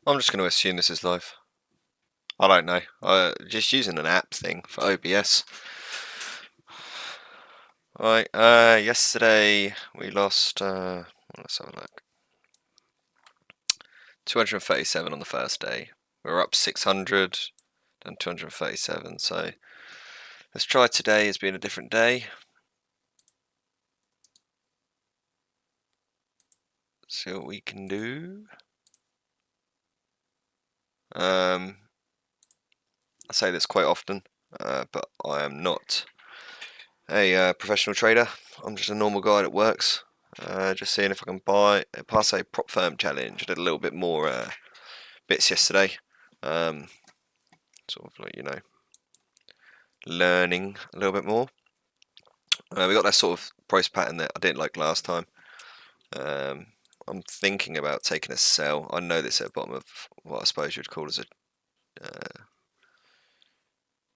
I'm just going to assume this is live. I don't know. Just using an app thing for OBS. Right. Yesterday we lost. Let's have a look. 237 on the first day. We were up 600, then 237. So let's try today as being a different day. See what we can do. I say this quite often, but I am not a professional trader. I'm just a normal guy that works. Just seeing if I can pass a prop firm challenge. I did a little bit more bits yesterday. Sort of like, learning a little bit more. We got that sort of price pattern that I didn't like last time. I'm thinking about taking a sell. I know this at the bottom of what I suppose you'd call as a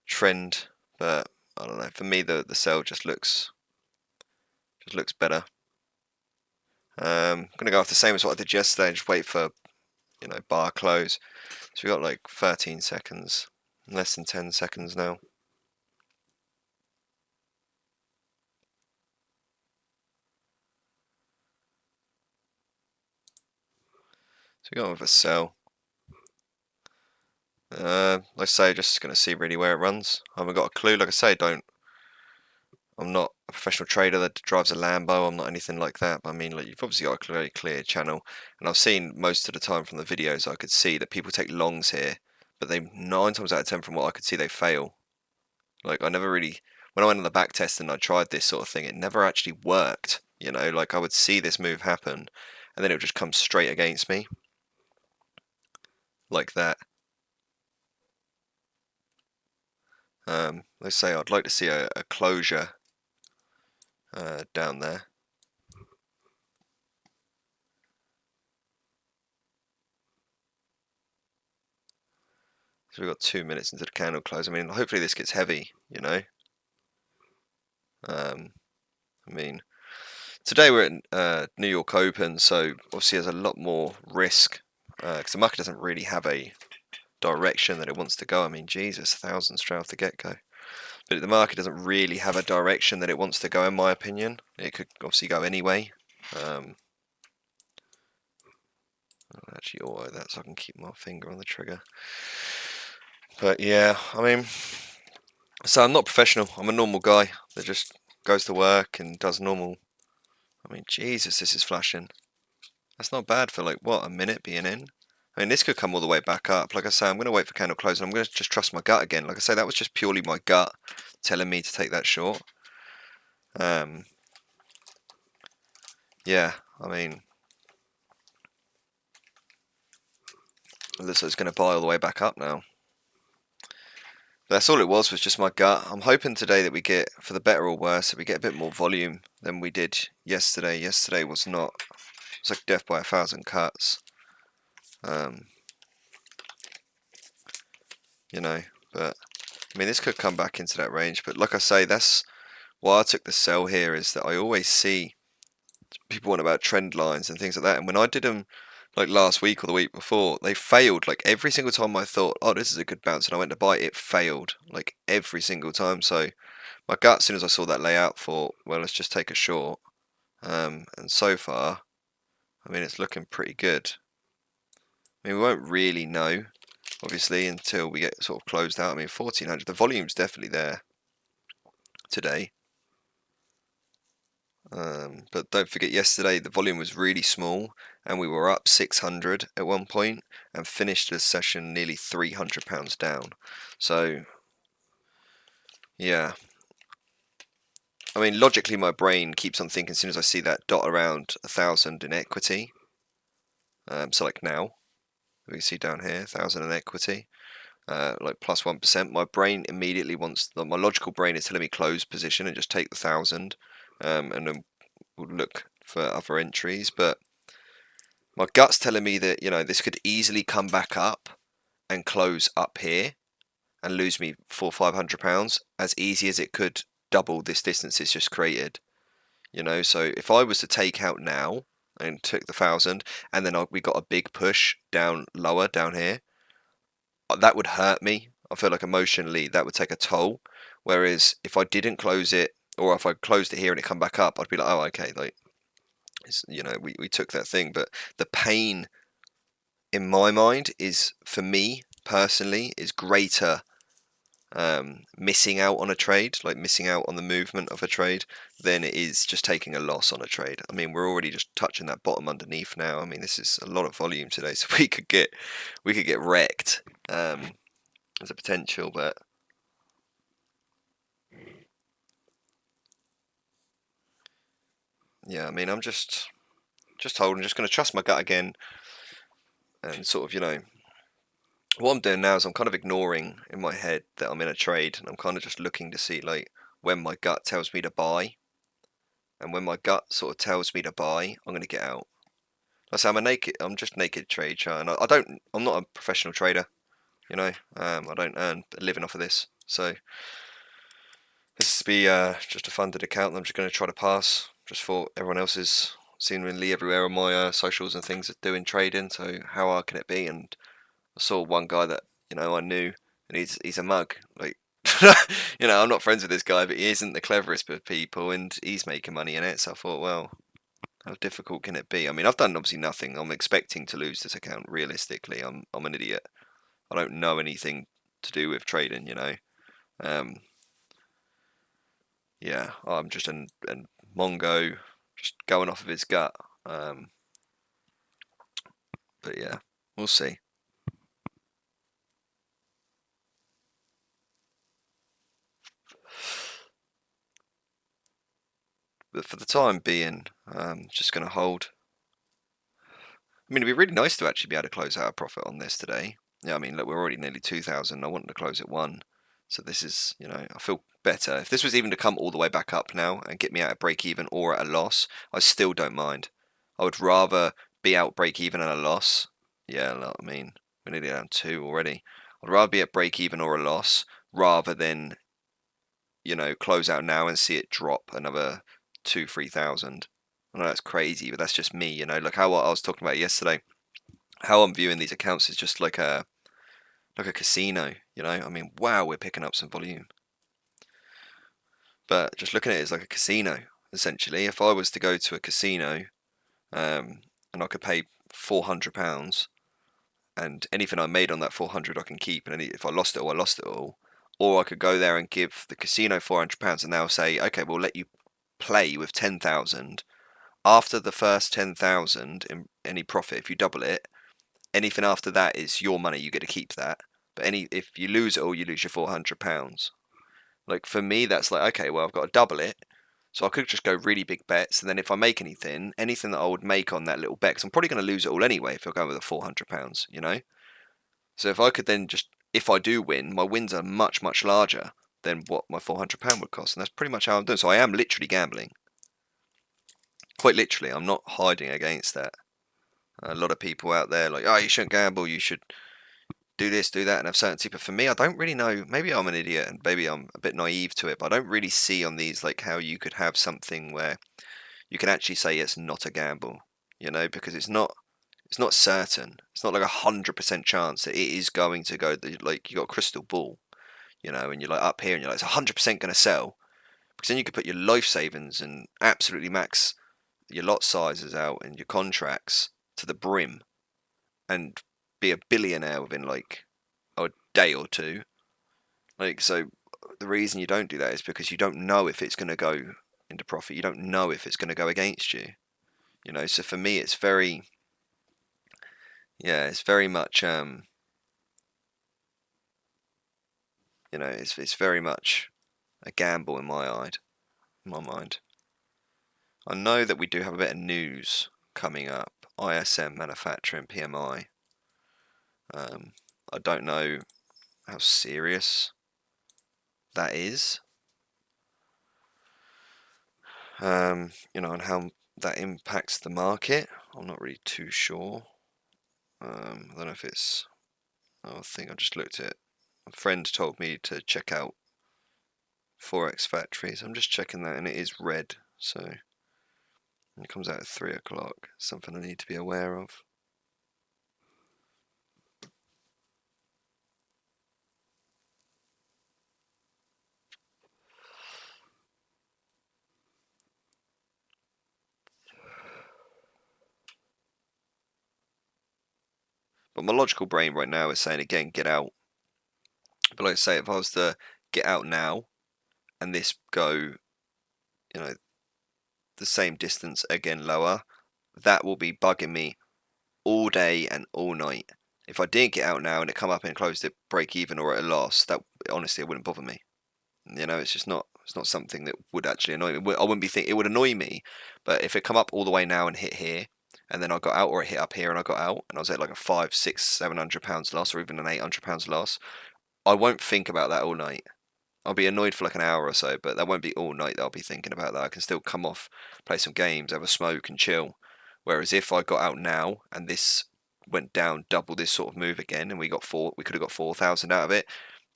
trend, but I don't know. For me, the sell just looks better. I'm gonna go off the same as what I did yesterday and just wait for bar close. So we got like 13 seconds, less than 10 seconds now. So we got with a sell. Like I say, just gonna see really where it runs. I haven't got a clue. Like I say, I'm not a professional trader that drives a Lambo. I'm not anything like that. But I mean, like, you've obviously got a very clear channel, and I've seen most of the time from the videos I could see that people take longs here, but they 9 times out of 10 from what I could see they fail. Like I never really, when I went on the back test and I tried this sort of thing, it never actually worked. Like I would see this move happen, and then it would just come straight against me, like that. Let's say I'd like to see a closure down there. So we've got 2 minutes into the candle close. I mean, hopefully this gets heavy, I mean, today we're at New York Open, so obviously there's a lot more risk because the market doesn't really have a direction that it wants to go. I mean, Jesus, 1,000 straight off the get-go. But the market doesn't really have a direction that it wants to go, in my opinion. It could obviously go anyway. I'll actually auto that so I can keep my finger on the trigger. But yeah, I mean, so I'm not professional. I'm a normal guy that just goes to work and does normal. I mean, Jesus, this is flashing. That's not bad for like, what, a minute being in? I mean, this could come all the way back up. Like I say, I'm going to wait for candle close and I'm going to just trust my gut again. Like I say, that was just purely my gut telling me to take that short. Yeah, I mean, it looks like it's going to buy all the way back up now. That's all it was just my gut. I'm hoping today that we get, for the better or worse, that we get a bit more volume than we did yesterday. Yesterday was not, it's like death by 1,000 cuts. But I mean, this could come back into that range. But like I say, that's why I took the sell here, is that I always see people want about trend lines and things like that. And when I did them like last week or the week before, they failed. Like every single time I thought, oh, this is a good bounce, and I went to buy it, failed. Like every single time. So my gut, as soon as I saw that layout, thought, well, let's just take a short. And so far, I mean, it's looking pretty good. I mean, we won't really know, obviously, until we get sort of closed out. I mean, 1,400, the volume's definitely there today. But don't forget, yesterday the volume was really small and we were up 600 at one point and finished the session nearly £300 down. So, yeah. I mean, logically, my brain keeps on thinking as soon as I see that dot around 1,000 in equity. So, like now, we see down here 1,000 in equity, like plus 1%. My brain immediately wants, my logical brain is telling me close position and just take the 1,000, and then we'll look for other entries. But my gut's telling me that this could easily come back up and close up here and lose me £400-500 as easy as it could double this distance it's just created. So if I was to take out now and took the 1,000, and then we got a big push down lower down here, that would hurt me. I feel like emotionally that would take a toll. Whereas if I didn't close it, or if I closed it here and it come back up, I'd be like, oh, okay, like, you know, we took that thing. But the pain in my mind is, for me personally, is greater missing out on a trade, like missing out on the movement of a trade, than it is just taking a loss on a trade. I mean, we're already just touching that bottom underneath now. I mean, this is a lot of volume today, so we could get wrecked. There's a potential, but yeah, I mean, I'm just holding, just going to trust my gut again, and sort of, you know, what I'm doing now is I'm kind of ignoring in my head that I'm in a trade, and I'm kind of just looking to see like when my gut tells me to buy, and when my gut sort of tells me to buy, I'm going to get out. Like I say, I'm just naked trader, and I'm not a professional trader, you know. I don't earn a living off of this, so this will be just a funded account, and I'm just going to try to pass, just for everyone else is seemingly everywhere on my socials and things that doing trading. So how hard can it be? And I saw one guy that, you know, I knew, and he's a mug. Like, you know, I'm not friends with this guy, but he isn't the cleverest of people, and he's making money in it. So I thought, well, how difficult can it be? I mean, I've done obviously nothing. I'm expecting to lose this account. Realistically, I'm an idiot. I don't know anything to do with trading, you know. Um, yeah, I'm just an Mongo, just going off of his gut. But yeah, we'll see. But for the time being, just going to hold. I mean, it'd be really nice to actually be able to close out a profit on this today. Yeah, I mean, look, we're already nearly 2,000. I wanted to close at 1. So this is, you know, I feel better. If this was even to come all the way back up now and get me out at break even or at a loss, I still don't mind. I would rather be out break even and a loss. Yeah, look, I mean, we're nearly down 2 already. I'd rather be at break even or a loss rather than, you know, close out now and see it drop another 2-3,000. I know that's crazy, but that's just me, you know. Like how I was talking about yesterday, how I'm viewing these accounts is just like a casino, you know. I mean, wow, we're picking up some volume, but just looking at it as like a casino essentially. If I was to go to a casino, and I could pay £400, and anything I made on that 400 I can keep, and if I lost it all, I lost it all. Or I could go there and give the casino £400, and they'll say, okay, we'll let you play with 10,000. After the first 10,000 in any profit, if you double it, anything after that is your money. You get to keep that. But if you lose it all, you lose your £400. Like for me, that's like, okay, well, I've got to double it. So I could just go really big bets, and then if I make anything that I would make on that little bet, because I'm probably going to lose it all anyway if I go with the £400, you know. So if I could then just, if I do win, my wins are much larger than what my £400 would cost, and that's pretty much how I'm doing. So I am literally gambling, quite literally. I'm not hiding against that. A lot of people out there like, oh, you shouldn't gamble. You should do this, do that, and have certainty. But for me, I don't really know. Maybe I'm an idiot, and maybe I'm a bit naive to it. But I don't really see on these like how you could have something where you can actually say it's not a gamble. You know, because it's not. It's not certain. It's not like 100% chance that it is going to go. Like you got a crystal ball, you know, and you're like up here, and you're like it's 100% going to sell. Because then you could put your life savings and absolutely max your lot sizes out and your contracts to the brim and be a billionaire within like a day or two. Like, so the reason you don't do that is because you don't know if it's going to go into profit. You don't know if it's going to go against you. You know, so for me, it's very, yeah, it's very much, you know, it's very much a gamble in my mind. I know that we do have a bit of news coming up. ISM manufacturing PMI. I don't know how serious that is. You know, and how that impacts the market. I'm not really too sure. I don't know if it's. I think I just looked at. A friend told me to check out Forex Factories. I'm just checking that, and it is red. So It comes out at 3 o'clock. Something I need to be aware of. But my logical brain right now is saying again, get out. But like I say, if I was to get out now and this go, the same distance again lower, that will be bugging me all day and all night. If I didn't get out now and it come up and closed at break even or at a loss, that honestly it wouldn't bother me. It's just not. It's not something that would actually annoy me. I wouldn't be thinking it would annoy me, but if it come up all the way now and hit here, and then I got out, or it hit up here and I got out, and I was at like a 5, 6, £700 loss, or even an £800 loss, I won't think about that all night. I'll be annoyed for like an hour or so, but that won't be all night that I'll be thinking about that. I can still come off, play some games, have a smoke and chill. Whereas if I got out now and this went down double this sort of move again and we could have got 4,000 out of it,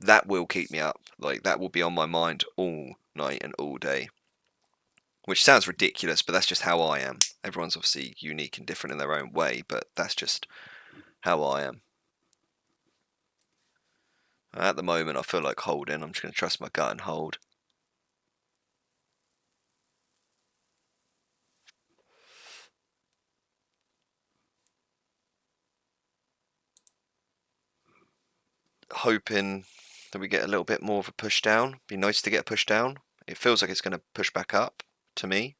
that will keep me up. Like that will be on my mind all night and all day. Which sounds ridiculous, but that's just how I am. Everyone's obviously unique and different in their own way, but that's just how I am. At the moment, I feel like holding. I'm just going to trust my gut and hold. Hoping that we get a little bit more of a push down. Be nice to get a push down. It feels like it's going to push back up to me.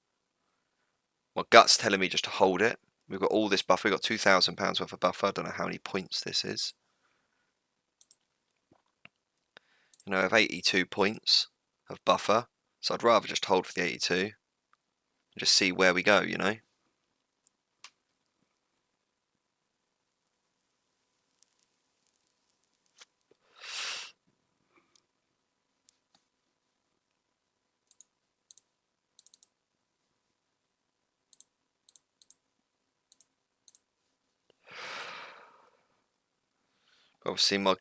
My gut's telling me just to hold it. We've got all this buffer. We've got £2,000 worth of buffer. I don't know how many points this is. I have 82 points of buffer. So I'd rather just hold for the 82 and just see where we go, Obviously, my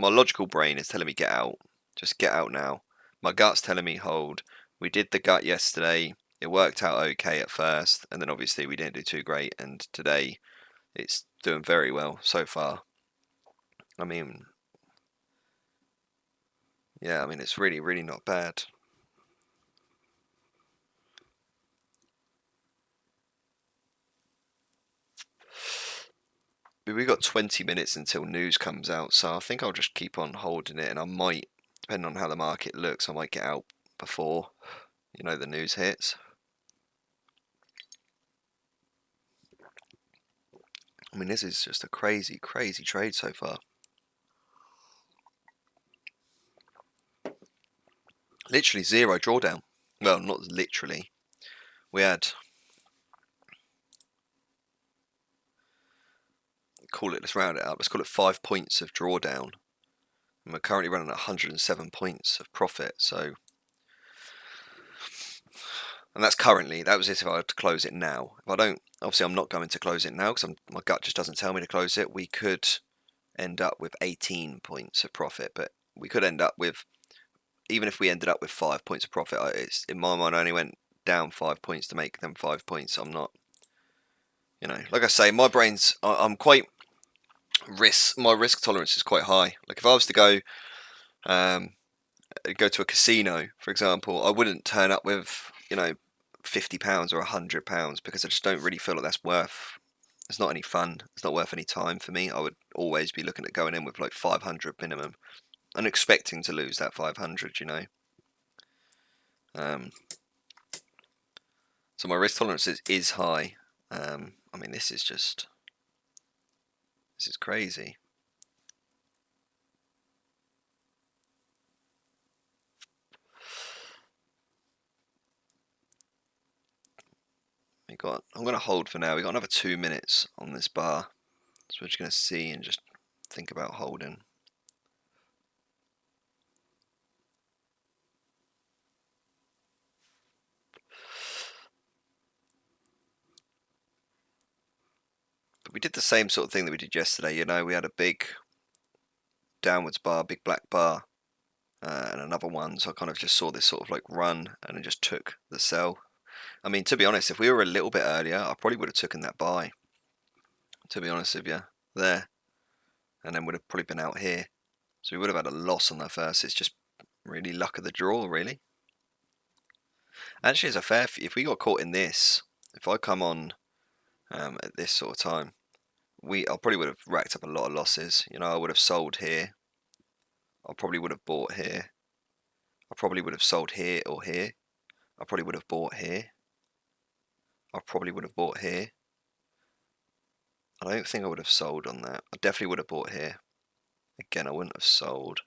logical brain is telling me get out. Just get out now. My gut's telling me hold. We did the gut yesterday. It worked out okay at first, and then obviously we didn't do too great. And today, it's doing very well so far. I mean, yeah, it's really, really not bad. We got 20 minutes until news comes out, so I think I'll just keep on holding it, and I might, depending on how the market looks, I might get out before, the news hits. This is just a crazy, crazy trade so far. Literally zero drawdown. Well, not literally. We had, let's round it up, let's call it 5 points of drawdown. And we're currently running at 107 points of profit, so. And that's currently, that was it if I had to close it now. If I don't, obviously I'm not going to close it now because my gut just doesn't tell me to close it. We could end up with 18 points of profit, but we could end up with, even if we ended up with 5 points of profit, it's, in my mind, I only went down 5 points to make them 5 points. I'm not, like I say, my brain's, I'm quite my risk tolerance is quite high. Like if I was to go to a casino, for example, I wouldn't turn up with, £50 or £100 because I just don't really feel like that's worth. It's not any fun. It's not worth any time for me. I would always be looking at going in with like 500 minimum and expecting to lose that 500. So my risk tolerance is high. This is crazy. I'm going to hold for now. We got another 2 minutes on this bar. So we're just going to see and just think about holding. But we did the same sort of thing that we did yesterday. We had a big downwards bar, big black bar, and another one. So I kind of just saw this sort of like run and then just took the sell. I mean, to be honest, if we were a little bit earlier, I probably would have taken that buy, to be honest with you, there. And then would have probably been out here. So we would have had a loss on that first. It's just really luck of the draw, really. Actually, it's a fair. If we got caught in this, if I come on at this sort of time, I probably would have racked up a lot of losses. You know, I would have sold here. I probably would have bought here. I probably would have sold here or here. I probably would have bought here. I probably would have bought here. I don't think I would have sold on that. I definitely would have bought here. Again, I wouldn't have sold.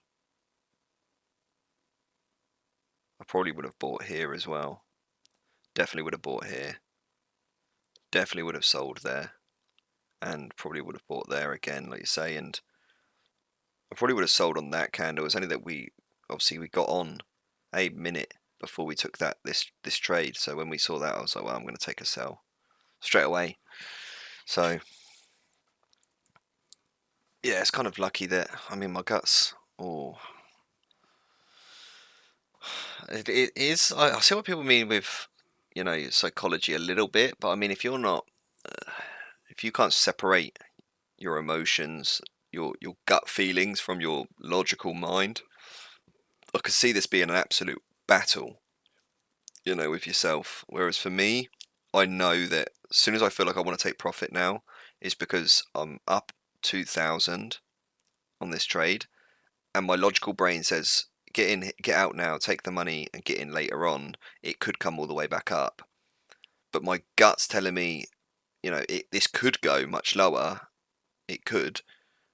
I probably would have bought here as well. Definitely would have bought here. Definitely would have sold there. And probably would have bought there again, like you say. And I probably would have sold on that candle. It's only that we got on a minute before we took this trade. So when we saw that, I was like, well, I'm going to take a sell straight away. So yeah, it's kind of lucky that, I mean, my guts. Oh, it is. I see what people mean with, you know, psychology a little bit, but I mean, if you're not, if you can't separate your emotions, your gut feelings from your logical mind, I could see this being an absolute battle, you know, with yourself. Whereas for me, I know that as soon as I feel like I want to take profit now, it's because I'm up 2,000 on this trade, and my logical brain says, get in, get out now, take the money and get in later on. It could come all the way back up. But my gut's telling me, you know, this could go much lower. It could.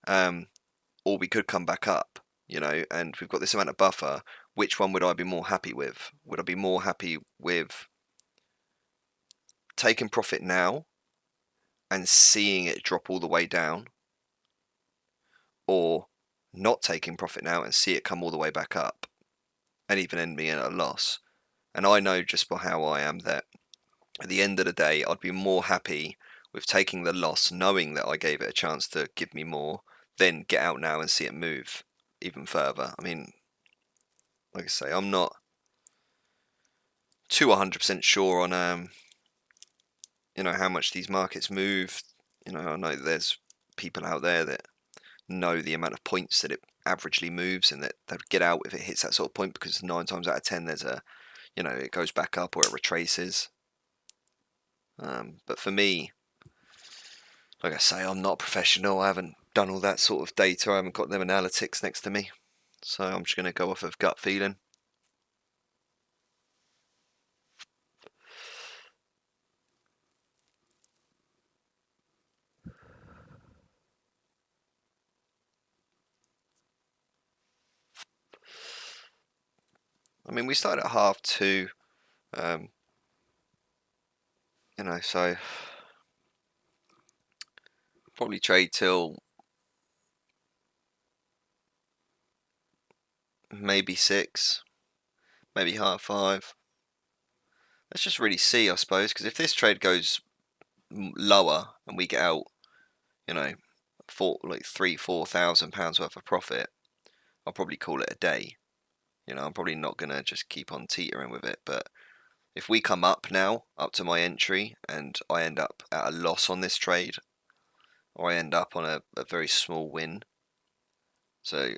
Or we could come back up, you know, and we've got this amount of buffer. Which one would I be more happy with? Would I be more happy with taking profit now and seeing it drop all the way down, or not taking profit now and see it come all the way back up and even end me in a loss? And I know just by how I am that at the end of the day, I'd be more happy with taking the loss, knowing that I gave it a chance to give me more, than get out now and see it move even further. I mean, like I say, I'm not too 100% sure on you know, how much these markets move. You know, I know that there's people out there that know the amount of points that it averagely moves, and that they'll get out if it hits that sort of point, because 9 times out of 10 there's a, you know, it goes back up or it retraces. But for me, like I say, I'm not a professional. I haven't done all that sort of data. I haven't got them analytics next to me, so I'm just going to go off of gut feeling. I mean, we started at 1/2. You know, so probably trade till maybe 6, maybe 5:30. Let's just really see, I suppose, because if this trade goes lower and we get out, you know, like £3,000-4,000 worth of profit, I'll probably call it a day. You know, I'm probably not gonna just keep on teetering with it. But if we come up now, up to my entry, and I end up at a loss on this trade, or I end up on a very small win, so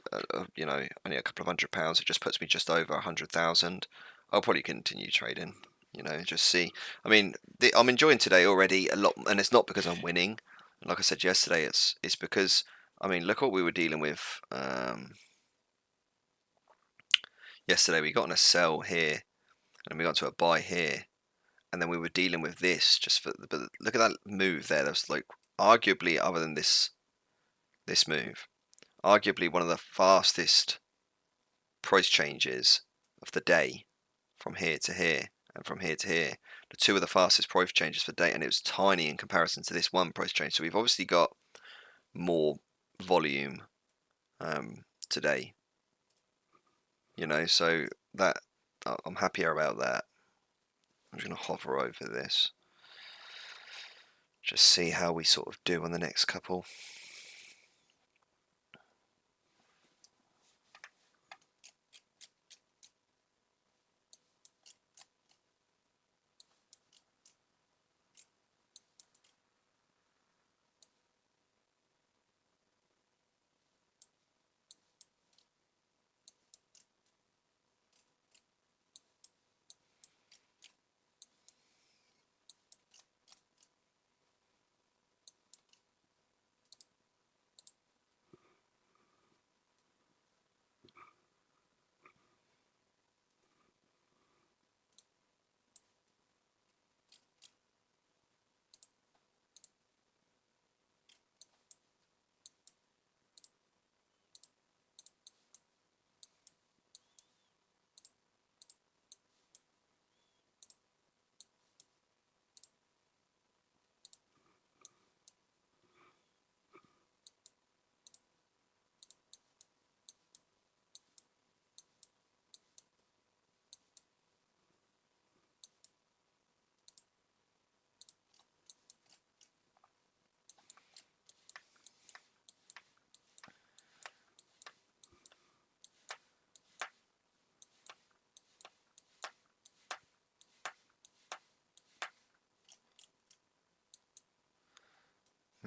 you know, only a couple of £100, it just puts me just over 100,000. I'll probably continue trading. You know, just see. I mean, I'm enjoying today already a lot, and it's not because I'm winning. Like I said yesterday, it's because, I mean, look what we were dealing with. Yesterday we got on a sell here, and we got to a buy here, and then we were dealing with this just for. But look at that move there. That's like arguably, other than this move, arguably one of the fastest price changes of the day, from here to here and from here to here. The two of the fastest price changes for the day, and it was tiny in comparison to this one price change. So we've obviously got more volume today. You know, so that I'm happier about that. I'm just going to hover over this, just see how we sort of do on the next couple.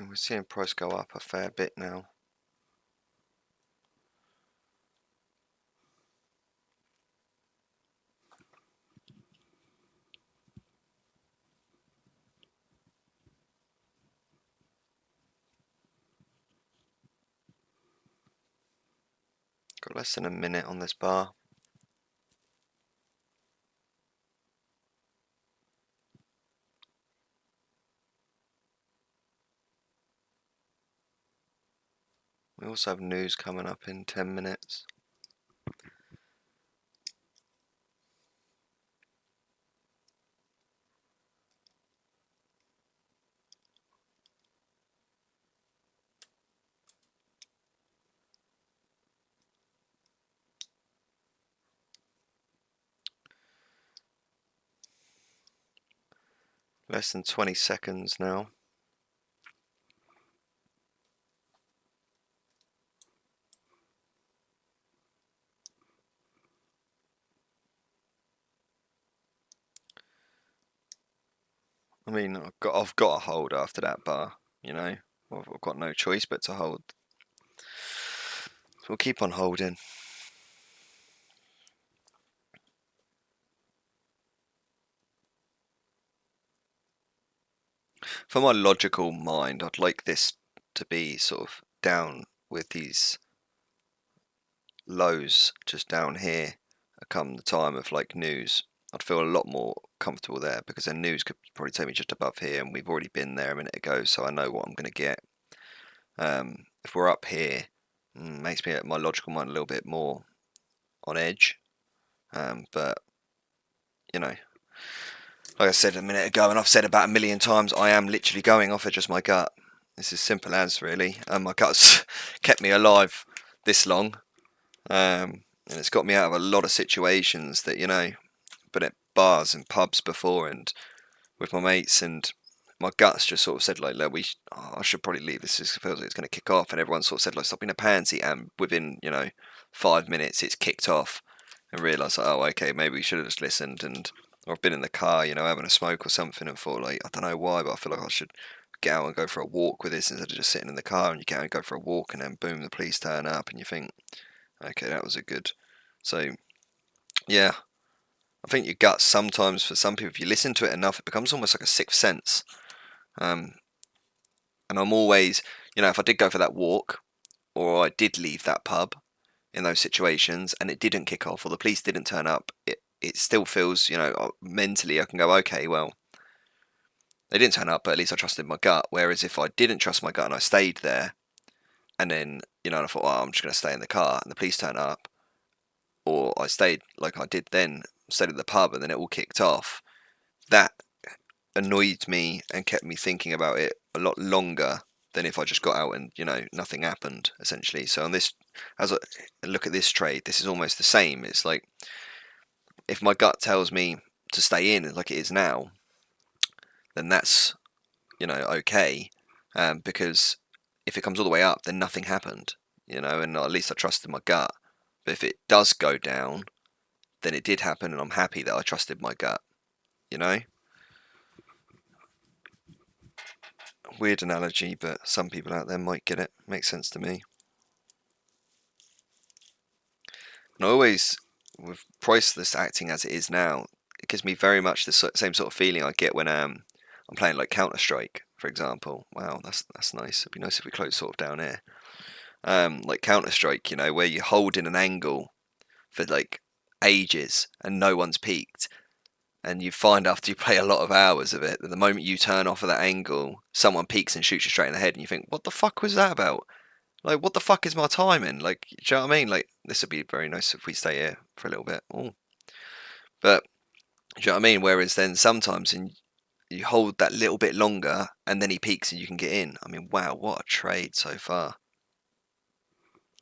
And we're seeing price go up a fair bit now. Got less than a minute on this bar. We also have news coming up in 10 minutes. Less than 20 seconds now. I mean, I've got to hold after that bar, you know. I've got no choice but to hold. So we'll keep on holding. For my logical mind, I'd like this to be sort of down with these lows just down here come the time of like news. I'd feel a lot more comfortable there because then news could probably take me just above here, and we've already been there a minute ago, so I know what I'm going to get. If we're up here, makes me my logical mind a little bit more on edge. But you know, like I said a minute ago, and I've said about a million times, I am literally going off of just my gut. It's as simple as, really. My gut's kept me alive this long, and it's got me out of a lot of situations that, you know, been at bars and pubs before and with my mates, and my gut's just sort of said like, look, I should probably leave. This feels like it's going to kick off, and everyone sort of said like, stop being a pansy, and within, you know, 5 minutes it's kicked off, and realised like, oh, okay, maybe we should have just listened. And or I've been in the car, you know, having a smoke or something, and thought like, I don't know why, but I feel like I should get out and go for a walk with this instead of just sitting in the car. And you get out and go for a walk, and then boom, the police turn up, and you think, okay, that was a good. So yeah, I think your gut sometimes, for some people, if you listen to it enough, it becomes almost like a sixth sense. And I'm always, you know, if I did go for that walk, or I did leave that pub in those situations, and it didn't kick off, or the police didn't turn up, it still feels, you know, mentally I can go, okay, well, they didn't turn up, but at least I trusted my gut. Whereas if I didn't trust my gut and I stayed there, and then, you know, and I thought, oh, I'm just going to stay in the car, and the police turn up, or I stayed like I did then, stayed at the pub, and then it all kicked off, that annoyed me and kept me thinking about it a lot longer than if I just got out and, you know, nothing happened, essentially. So on this, as I look at this trade, this is almost the same. It's like, if my gut tells me to stay in like it is now, then that's, you know, okay, because if it comes all the way up, then nothing happened, you know, and at least I trusted my gut. But if it does go down, then it did happen, and I'm happy that I trusted my gut, you know. Weird analogy, but some people out there might get it. Makes sense to me. And I always, with priceless acting as it is now, it gives me very much the same sort of feeling I get when I'm playing like Counter-Strike, for example. Wow, that's nice. It'd be nice if we closed sort of down here. Like Counter-Strike, you know, where you hold in an angle for like ages and no one's peaked, and you find after you play a lot of hours of it that the moment you turn off of that angle, someone peeks and shoots you straight in the head, and you think, what the fuck was that about? Like, what the fuck is my timing? Like, do you know what I mean? Like, this would be very nice if we stay here for a little bit. Ooh. But, do you know what I mean? Whereas then sometimes you hold that little bit longer, and then he peaks and you can get in. I mean, wow, what a trade so far.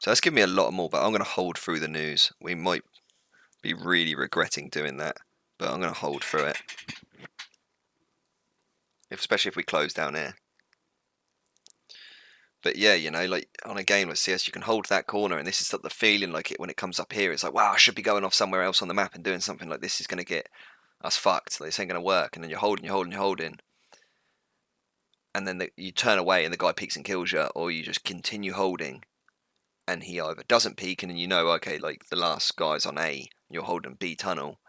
So that's given me a lot more, but I'm going to hold through the news. We might be really regretting doing that, but I'm going to hold through it. Especially if we close down here. But yeah, you know, like on a game like CS, you can hold that corner, and this is the feeling like it when it comes up here. It's like, wow, I should be going off somewhere else on the map and doing something like this is going to get us fucked. Like, this ain't going to work. And then you're holding, and and then you turn away and the guy peeks and kills you, or you just continue holding and he either doesn't peek and then you know, okay, like the last guy's on A, you're holding B tunnel.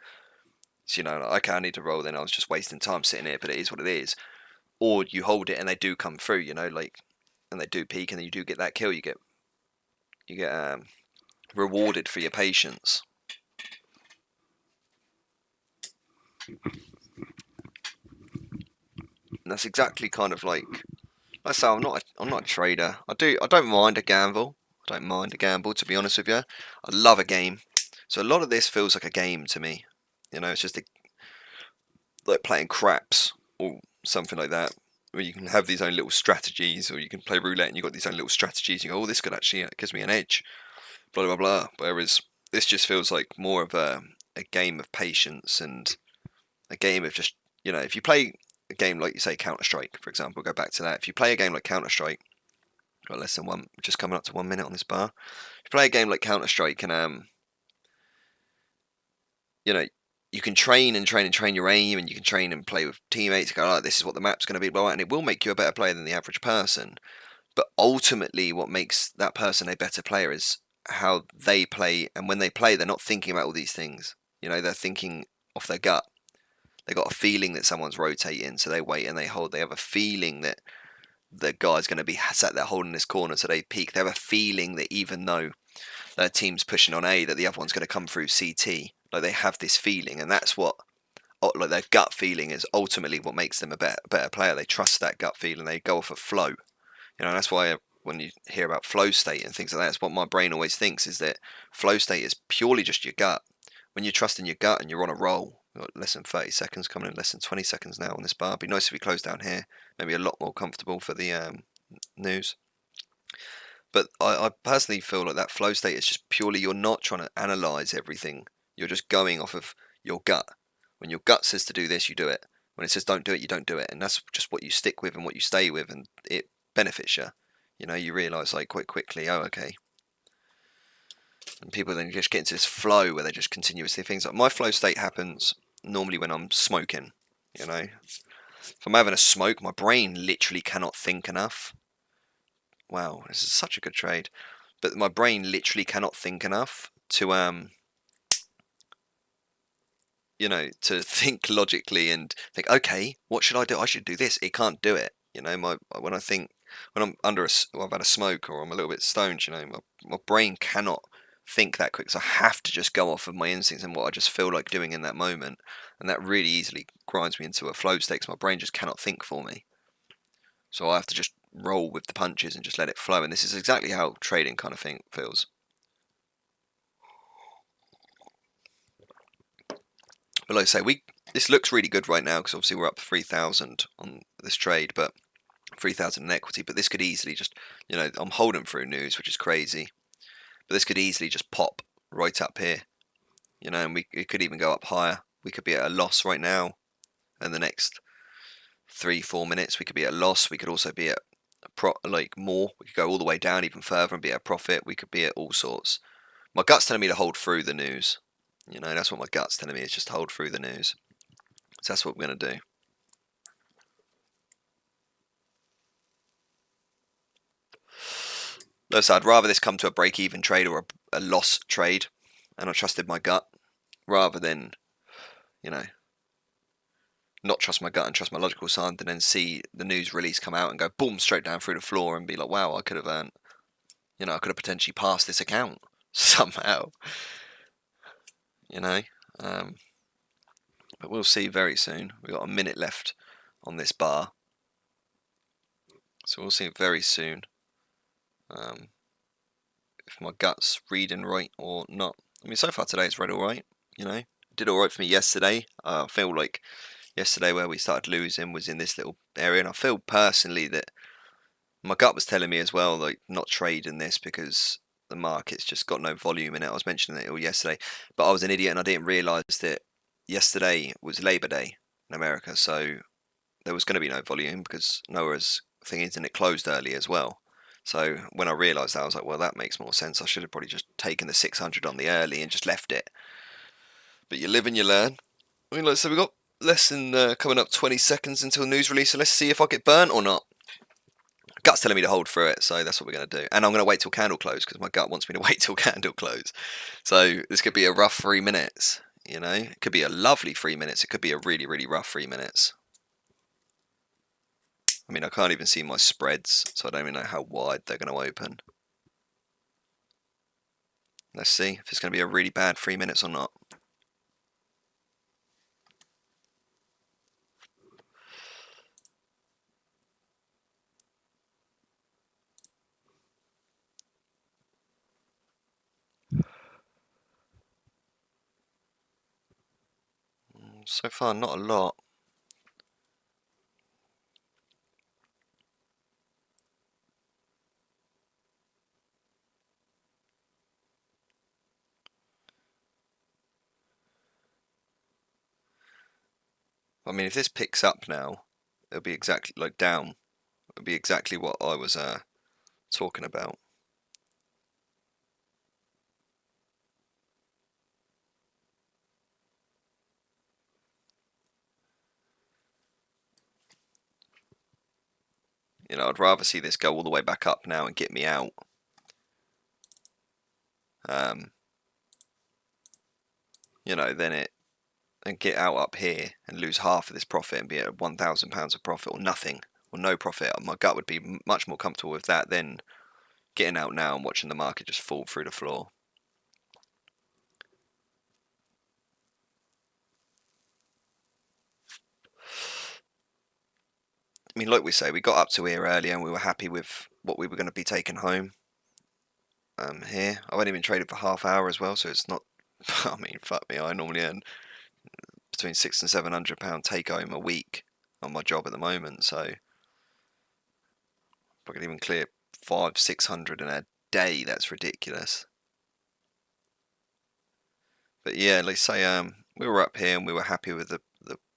So, you know, like, okay, I need to roll, then I was just wasting time sitting here, but it is what it is. Or you hold it and they do come through, you know, like, and they do peek and then you do get that kill, you get rewarded for your patience. And that's exactly kind of like I say, I'm not a trader. I don't mind a gamble. I don't mind a gamble, to be honest with you. I love a game. So a lot of this feels like a game to me. You know, it's just like playing craps or something like that, where you can have these own little strategies, or you can play roulette and you've got these own little strategies. You go, oh, this could actually gives me an edge, blah blah blah. Whereas this just feels like more of a game of patience and a game of just, you know, if you play a game like, you say, Counter-Strike, for example, go back to that. If you play a game like Counter-Strike, got less than one, just coming up to 1 minute on this bar. If you play a game like Counter-Strike and you know, you can train and train and train your aim, and you can train and play with teammates. Go, like, this is what the map's going to be, blah, blah, and it will make you a better player than the average person. But ultimately, what makes that person a better player is how they play, and when they play, they're not thinking about all these things. You know, they're thinking off their gut. They got a feeling that someone's rotating, so they wait and they hold. They have a feeling that the guy's going to be sat there holding this corner, so they peek. They have a feeling that even though their team's pushing on A, that the other one's going to come through CT. Like, they have this feeling, and that's what, like, their gut feeling is ultimately what makes them a better player. They trust that gut feeling. They go off of flow. You know, that's why when you hear about flow state and things like that, that's what my brain always thinks, is that flow state is purely just your gut. When you're trusting your gut and you're on a roll, we've got less than 30 seconds, coming in less than 20 seconds now on this bar. It'd be nice if we close down here. Maybe a lot more comfortable for the news. But I personally feel like that flow state is just purely, you're not trying to analyze everything. You're just going off of your gut. When your gut says to do this, you do it. When it says don't do it, you don't do it. And that's just what you stick with and what you stay with, and it benefits you. You know, you realise, like, quite quickly, oh, okay. And people then just get into this flow where they just continuously things like, my flow state happens normally when I'm smoking. You know, if I'm having a smoke, my brain literally cannot think enough. Wow, this is such a good trade. But my brain literally cannot think enough to you know, to think logically and think, okay, what should I do? I should do this. It can't do it. You know, when I'm under or I've had a smoke or I'm a little bit stoned, you know, my brain cannot think that quick. So I have to just go off of my instincts and what I just feel like doing in that moment. And that really easily grinds me into a flow state, 'cause my brain just cannot think for me. So I have to just roll with the punches and just let it flow. And this is exactly how trading kind of thing feels. But like I say, this looks really good right now, because obviously we're up 3,000 on this trade, but 3,000 in equity. But this could easily just, you know, I'm holding through news, which is crazy. But this could easily just pop right up here, you know, and it could even go up higher. We could be at a loss right now. In the next 3-4 minutes, we could be at a loss. We could also be at more. We could go all the way down even further and be at a profit. We could be at all sorts. My gut's telling me to hold through the news. You know, that's what my gut's telling me, is just hold through the news. So that's what we're going to do. So I'd rather this come to a break-even trade or a loss trade, and I trusted my gut, rather than, you know, not trust my gut and trust my logical side, and then see the news release come out and go boom straight down through the floor and be like, wow, I could have earned, you know, I could have potentially passed this account somehow, you know. But we'll see very soon. We've got a minute left on this bar, so we'll see very soon if my gut's reading right or not. I mean, so far today it's read all right. You know, it did all right for me yesterday. I feel like yesterday, where we started losing, was in this little area, and I feel personally that my gut was telling me as well, like, not trading this because the market's just got no volume in it. I was mentioning it all yesterday, but I was an idiot and I didn't realise that yesterday was Labor Day in America, so there was going to be no volume because Noah's thing is, and it closed early as well. So when I realised that, I was like, well, that makes more sense. I should have probably just taken the 600 on the early and just left it. But you live and you learn. I mean, like, so we've got less than coming up 20 seconds until news release, so let's see if I get burnt or not. Gut's telling me to hold through it, so that's what we're going to do. And I'm going to wait till candle close because my gut wants me to wait till candle close. So this could be a rough 3 minutes. You know, it could be a lovely 3 minutes. It could be a really, really rough 3 minutes. I mean, I can't even see my spreads, so I don't even know how wide they're going to open. Let's see if it's going to be a really bad 3 minutes or not. So far, not a lot. I mean, if this picks up now, it'll be exactly like down. It'll be exactly what I was talking about. You know, I'd rather see this go all the way back up now and get me out. You know, then it and get out up here and lose half of this profit and be at £1,000 of profit or nothing or no profit. My gut would be much more comfortable with that than getting out now and watching the market just fall through the floor. I mean, like we say, we got up to here earlier and we were happy with what we were going to be taking home. Here, I've only been traded for half hour as well, so it's not. I mean, fuck me, I normally earn between £600 and £700 take home a week on my job at the moment, so if I could even clear 500-600 in a day, that's ridiculous. But yeah, let's say we were up here and we were happy with the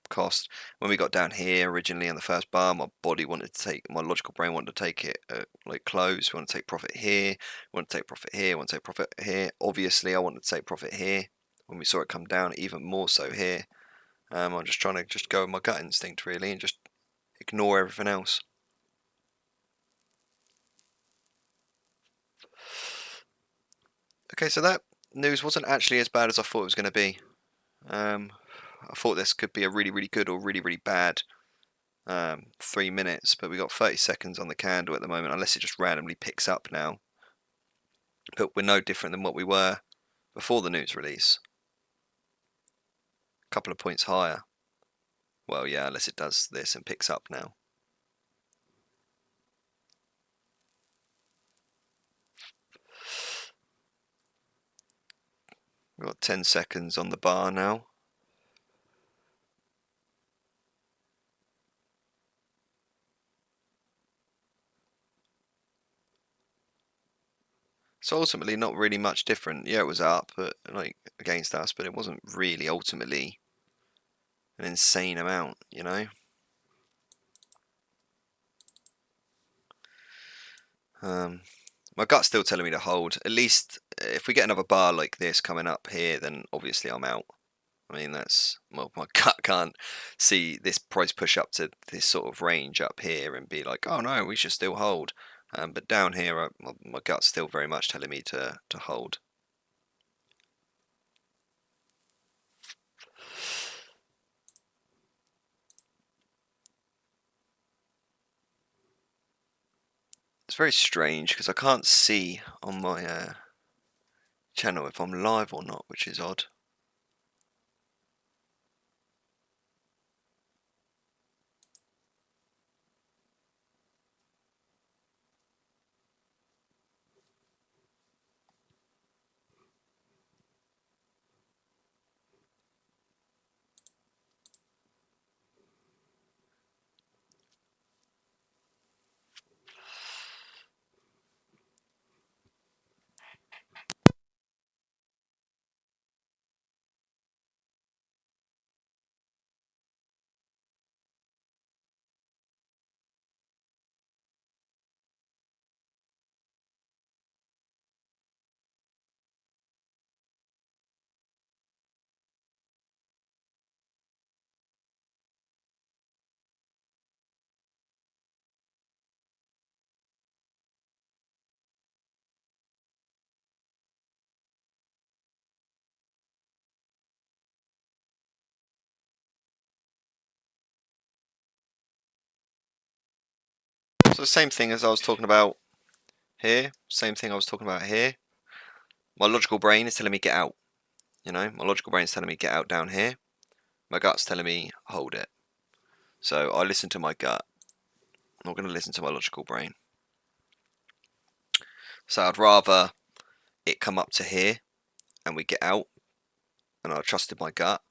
cost. When we got down here originally in the first bar, my body wanted to take, my logical brain wanted to take it like close. We want to take profit here, we want to take profit here, we want to take profit here. Obviously, I wanted to take profit here. When we saw it come down, even more so here. I'm just trying to just go with my gut instinct really and just ignore everything else. Okay, so that news wasn't actually as bad as I thought it was going to be. I thought this could be a really, really good or really, really bad 3 minutes, but we got 30 seconds on the candle at the moment, unless it just randomly picks up now. But we're no different than what we were before the news release. A couple of points higher. Well, yeah, unless it does this and picks up now. We've got 10 seconds on the bar now. So ultimately not really much different. Yeah, it was up, but like against us, but it wasn't really ultimately an insane amount, you know? My gut's still telling me to hold. At least if we get another bar like this coming up here, then obviously I'm out. I mean, that's, well, my gut can't see this price push up to this sort of range up here and be like, oh no, we should still hold. But down here, my gut's still very much telling me to hold. It's very strange because I can't see on my channel if I'm live or not, which is odd. the same thing as I was talking about here. Same thing I was talking about here. My logical brain is telling me get out. My logical brain is telling me get out down here. My gut's telling me hold it. So I listen to my gut. I'm not going to listen to my logical brain. So I'd rather it come up to here and we get out, and I trusted my gut.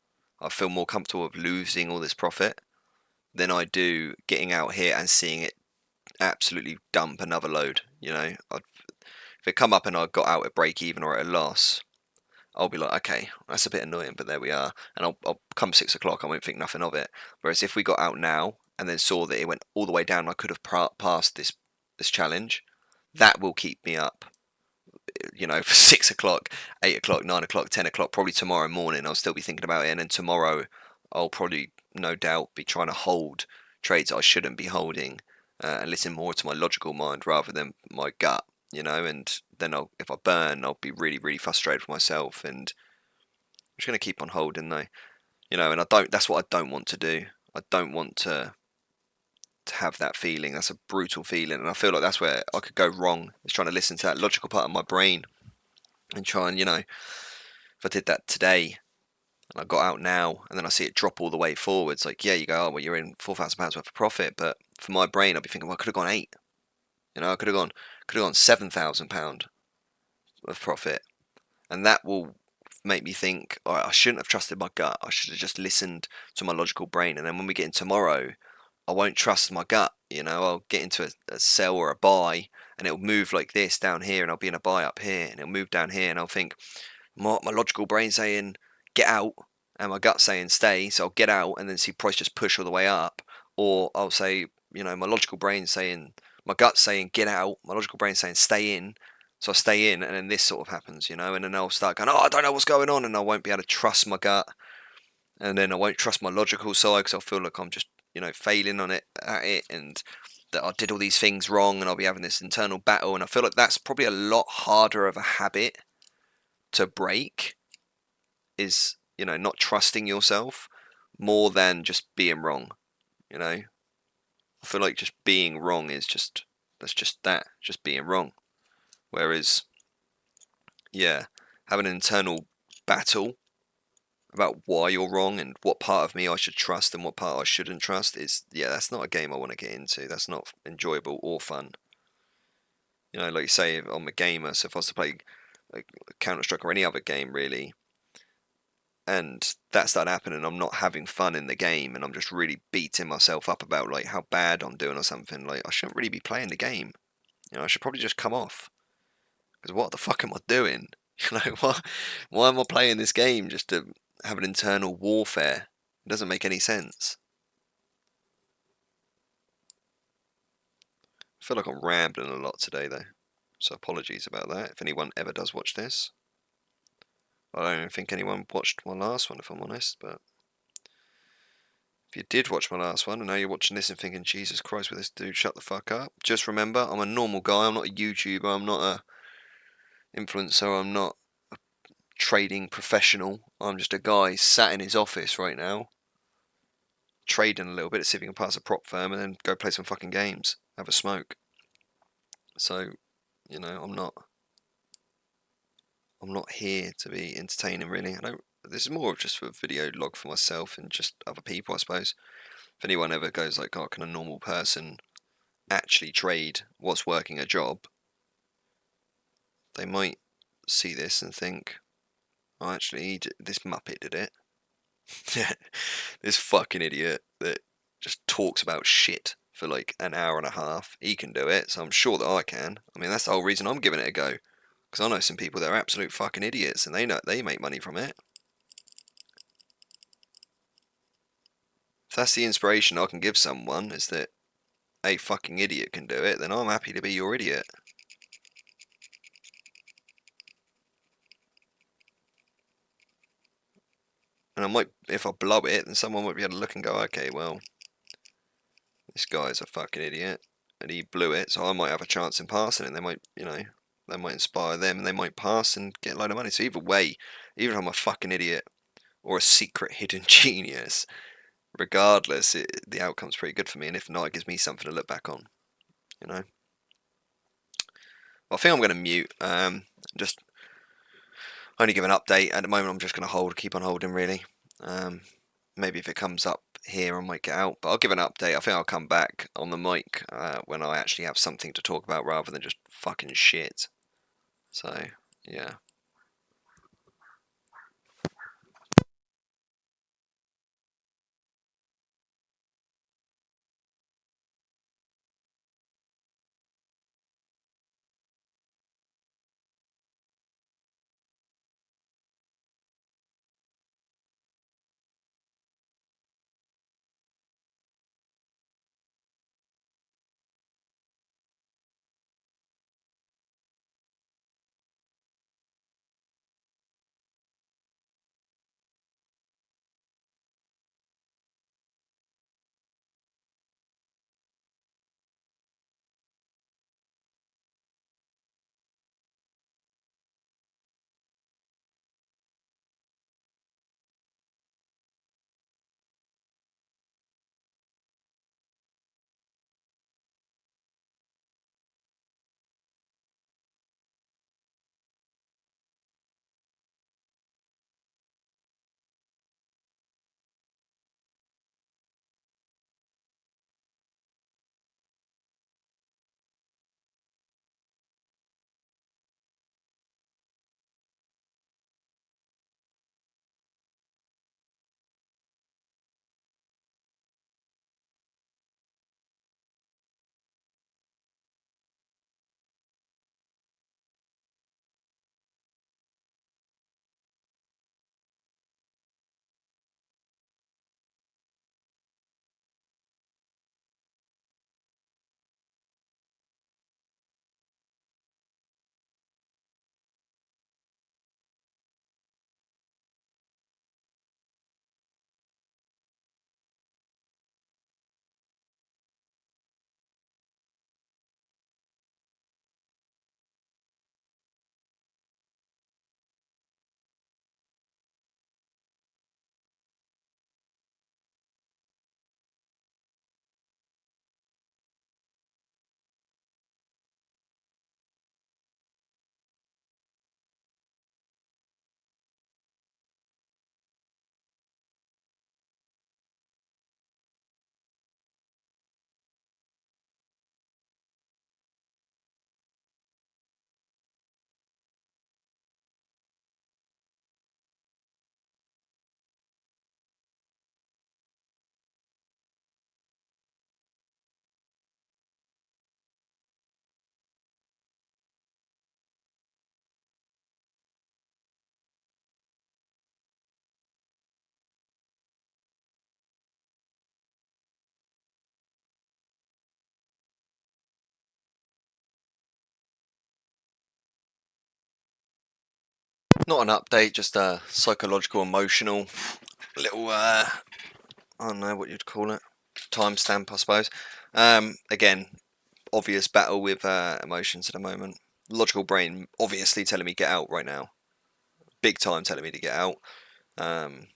I feel more comfortable with losing all this profit than I do getting out here and seeing it absolutely dump another load. If it come up and I got out at break even or at a loss, I'll be like, okay, that's a bit annoying, but there we are. And I'll come 6 o'clock, I won't think nothing of it. Whereas if we got out now and then saw that it went all the way down, I could have passed this challenge. That will keep me up, for 6 o'clock, 8 o'clock, 9 o'clock, 10 o'clock, probably tomorrow morning. I'll still be thinking about it. And then tomorrow, I'll probably, no doubt, be trying to hold trades I shouldn't be holding and listen more to my logical mind rather than my gut. And then if I burn, I'll be really, really frustrated with myself, and I'm just going to keep on holding though, and that's what I don't want to do. I don't want to have that feeling. That's a brutal feeling, and I feel like that's where I could go wrong, is trying to listen to that logical part of my brain and try and, if I did that today and I got out now and then I see it drop all the way forwards, like, yeah, you go, oh, well, you're in £4,000 worth of profit, but for my brain, I'd be thinking, well, I could have gone 8. I could have gone £7,000 of profit, and that will make me think, all right, I shouldn't have trusted my gut. I should have just listened to my logical brain. And then when we get in tomorrow, I won't trust my gut. I'll get into a sell or a buy, and it'll move like this down here, and I'll be in a buy up here, and it'll move down here, and I'll think, my logical brain saying get out, and my gut saying stay. So I'll get out, and then see price just push all the way up, or I'll say, my logical brain saying. My gut's saying get out, my logical brain's saying stay in, so I stay in, and then this sort of happens, and then I'll start going, oh, I don't know what's going on, and I won't be able to trust my gut, and then I won't trust my logical side because I'll feel like I'm just, failing at it, and that I did all these things wrong, and I'll be having this internal battle, and I feel like that's probably a lot harder of a habit to break, is, not trusting yourself more than just being wrong, I feel like just being wrong is just being wrong. Whereas, yeah, having an internal battle about why you're wrong and what part of me I should trust and what part I shouldn't trust that's not a game I want to get into. That's not enjoyable or fun. Like you say, I'm a gamer, so if I was to play like Counter-Strike or any other game really, and that started happening, I'm not having fun in the game, and I'm just really beating myself up about like how bad I'm doing or something, like I shouldn't really be playing the game. I should probably just come off, because what the fuck am I doing? Why am I playing this game just to have an internal warfare? It doesn't make any sense. I feel like I'm rambling a lot today though, so apologies about that if anyone ever does watch this. I don't even think anyone watched my last one, if I'm honest, but if you did watch my last one and now you're watching this and thinking, Jesus Christ, with this dude, shut the fuck up. Just remember, I'm a normal guy. I'm not a YouTuber. I'm not a influencer. I'm not a trading professional. I'm just a guy sat in his office right now, trading a little bit, see if he can pass a prop firm and then go play some fucking games, have a smoke. So, I'm not here to be entertaining, really. This is more of just a video log for myself and just other people, I suppose. If anyone ever goes like, oh, can a normal person actually trade what's working a job, they might see this and think, oh, actually, this muppet did it. This fucking idiot that just talks about shit for like an hour and a half, he can do it, so I'm sure that I can. I mean, that's the whole reason I'm giving it a go. Because I know some people that are absolute fucking idiots, and they make money from it. If that's the inspiration I can give someone, is that a fucking idiot can do it, then I'm happy to be your idiot. And I might, if I blow it, then someone might be able to look and go, okay, well, this guy's a fucking idiot, and he blew it, so I might have a chance in passing, and they might, that might inspire them, and they might pass and get a load of money. So either way, even if I'm a fucking idiot or a secret hidden genius, regardless, the outcome's pretty good for me, and if not, it gives me something to look back on. you know. Well, I think I'm going to mute. Just only give an update at the moment. I'm just going to keep on holding, really. Maybe if it comes up here, I might get out, but I'll give an update. I think I'll come back on the mic when I actually have something to talk about rather than just fucking shit. So, yeah. Not an update, just a psychological, emotional little, I don't know what you'd call it, timestamp, I suppose. Again, obvious battle with emotions at the moment. Logical brain obviously telling me get out right now. Big time telling me to get out. Gut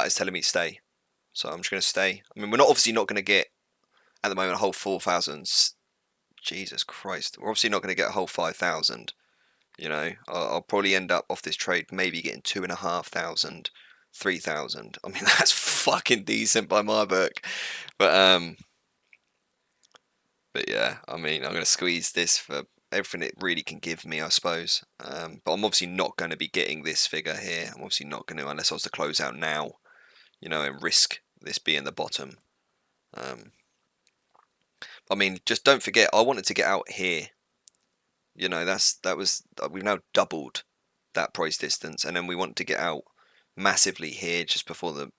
is telling me to stay. So I'm just going to stay. I mean, we're obviously not going to get, at the moment, a whole 4,000. Jesus Christ. We're obviously not going to get a whole 5,000. I'll probably end up off this trade maybe getting 2,500, 3,000. I mean, that's fucking decent by my book. But yeah, I mean, I'm going to squeeze this for everything it really can give me, I suppose. But I'm obviously not going to be getting this figure here. I'm obviously not going to, unless I was to close out now, and risk this being the bottom. I mean, just don't forget, I wanted to get out here. We've now doubled that price distance, and then we want to get out massively here just before the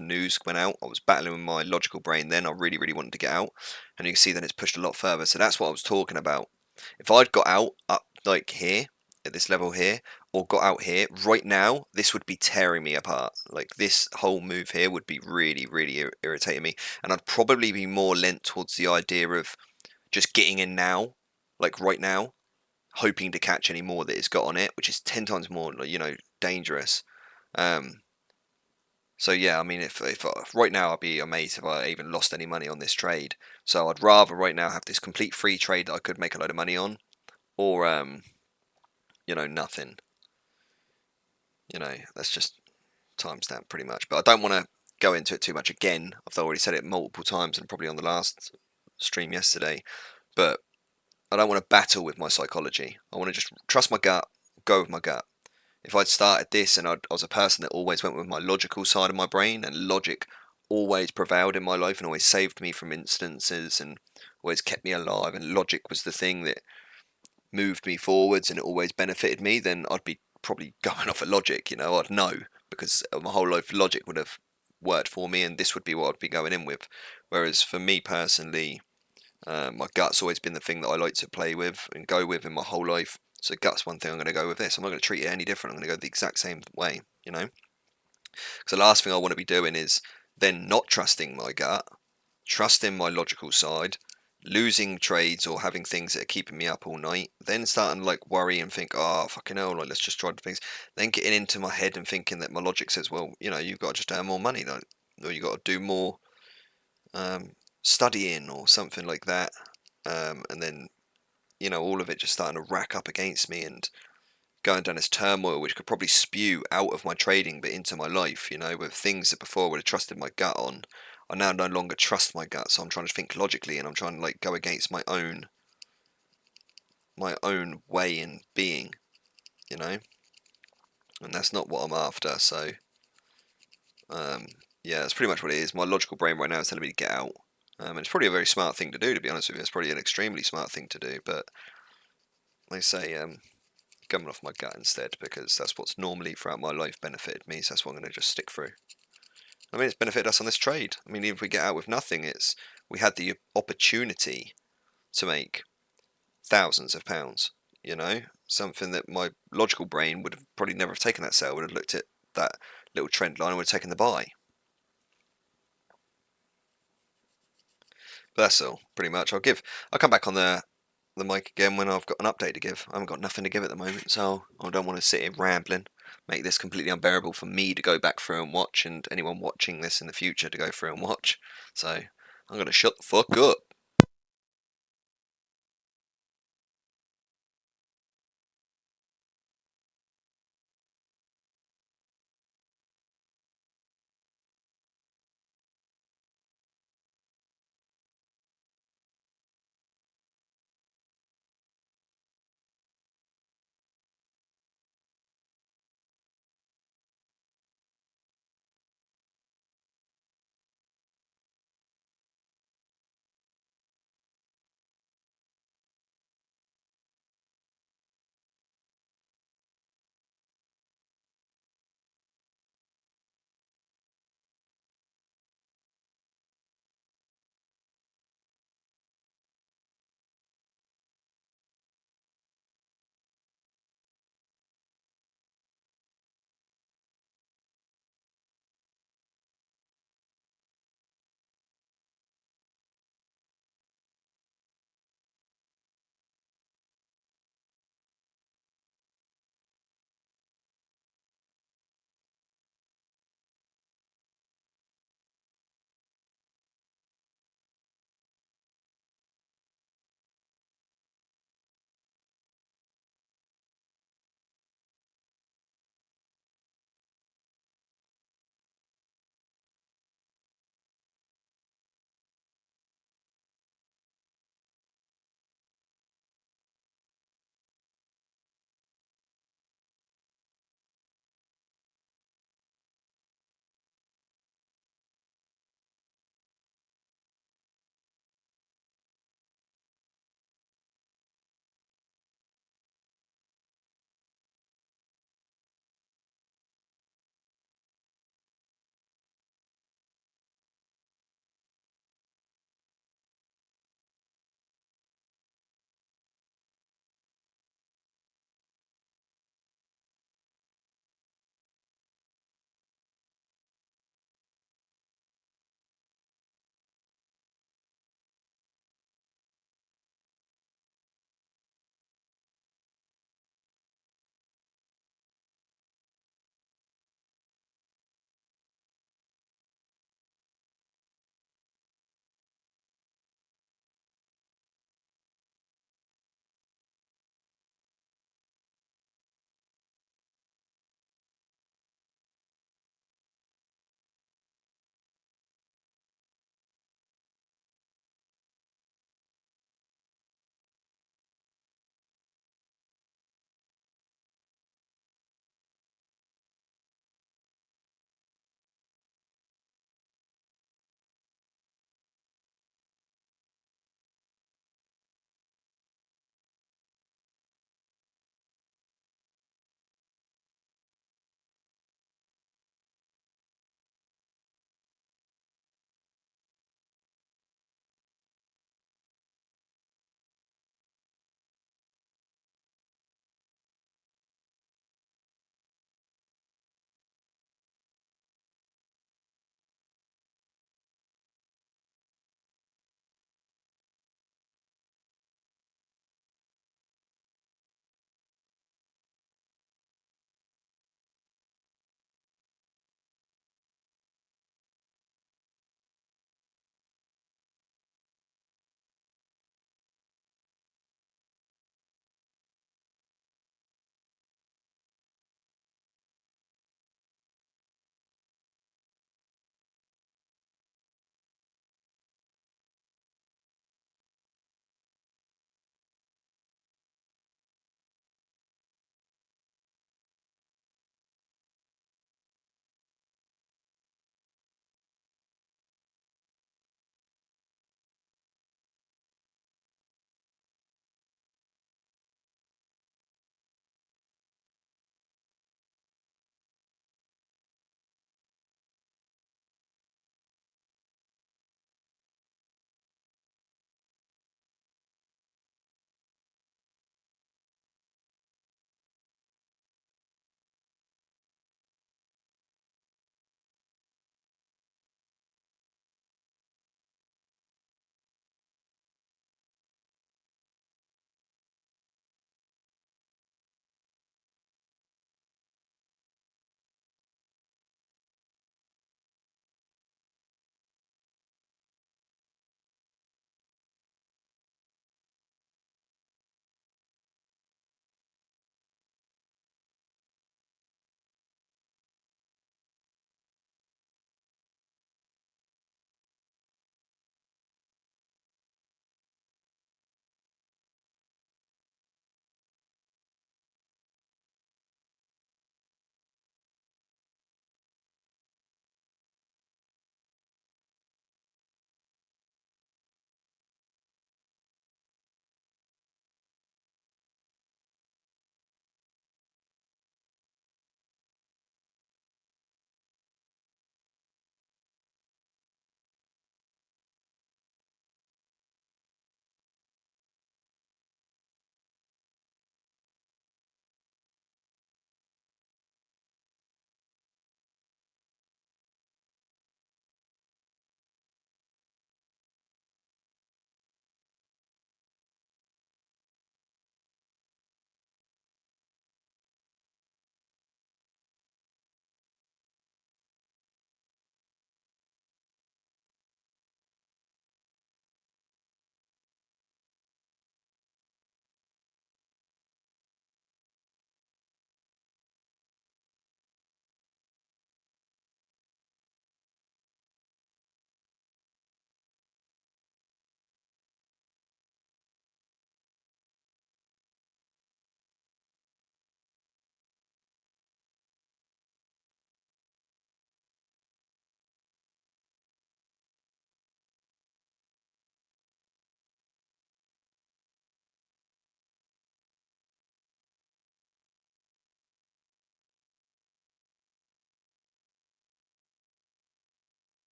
news went out. I was battling with my logical brain then. I really, really wanted to get out, and you can see that it's pushed a lot further. So that's what I was talking about. If I'd got out up like here at this level here, or got out here right now, this would be tearing me apart. Like this whole move here would be really, really irritating me, and I'd probably be more lent towards the idea of just getting in now, like right now, hoping to catch any more that it's got on it, which is 10 times more, dangerous. So yeah, I mean, if right now I'd be amazed if I even lost any money on this trade. So I'd rather right now have this complete free trade that I could make a load of money on, or nothing. That's just timestamp pretty much. But I don't want to go into it too much again. I've already said it multiple times and probably on the last stream yesterday. But I don't want to battle with my psychology. I want to just trust my gut, go with my gut. If I'd started this and I was a person that always went with my logical side of my brain, and logic always prevailed in my life and always saved me from instances and always kept me alive, and logic was the thing that moved me forwards and it always benefited me, then I'd be probably going off of logic. I'd know because my whole life logic would have worked for me, and this would be what I'd be going in with. Whereas for me personally, my gut's always been the thing that I like to play with and go with in my whole life. So gut's one thing I'm going to go with this. I'm not going to treat it any different. I'm going to go the exact same way, Because the last thing I want to be doing is then not trusting my gut, trusting my logical side, losing trades or having things that are keeping me up all night, then starting to like worry and think, oh fucking hell, like let's just try things. Then getting into my head and thinking that my logic says, well, you've got to just earn more money, like, or you got to do more studying or something like that. And then all of it just starting to rack up against me and going down this turmoil, which could probably spew out of my trading but into my life, with things that before I would have trusted my gut on. I now no longer trust my gut, so I'm trying to think logically and I'm trying to like go against my own way in being, you know, and that's not what I'm after. So, yeah, that's pretty much what it is. My logical brain right now is telling me to get out. And it's probably a very smart thing to do, to be honest with you. It's probably an extremely smart thing to do, but like I say, coming off my gut instead because that's what's normally throughout my life benefited me. So that's what I'm going to just stick through. I mean, it's benefited us on this trade. I mean, even if we get out with nothing, we had the opportunity to make thousands of pounds. Something that my logical brain would have probably never have taken that sale. Would have looked at that little trend line and would have taken the buy. But that's all, pretty much. I'll come back on the mic again when I've got an update to give. I haven't got nothing to give at the moment, so I don't want to sit here rambling, make this completely unbearable for me to go back through and watch, and anyone watching this in the future to go through and watch. So I'm gonna shut the fuck up.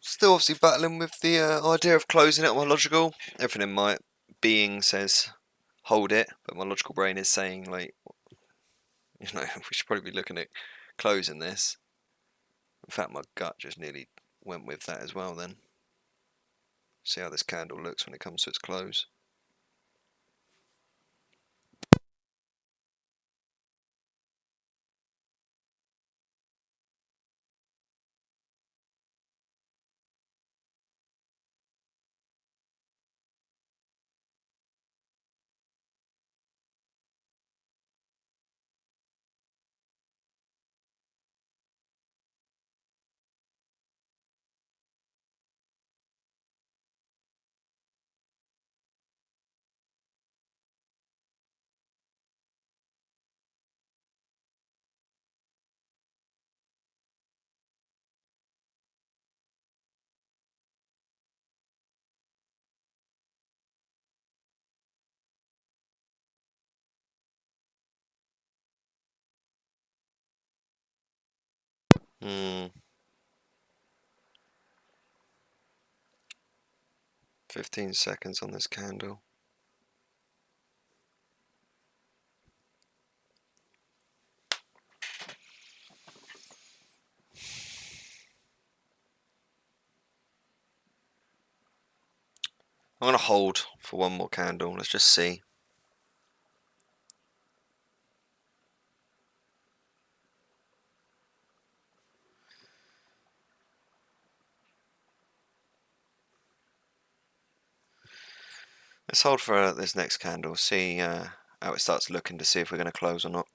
Still obviously battling with the idea of closing it on my logical. Everything in my being says hold it, but my logical brain is saying like, we should probably be looking at closing this. In fact, my gut just nearly went with that as well then. See how this candle looks when it comes to its close. Hmm. 15 seconds on this candle. I'm going to hold for one more candle. Let's just see. Let's hold for this next candle. See how it starts looking to see if we're going to close or not.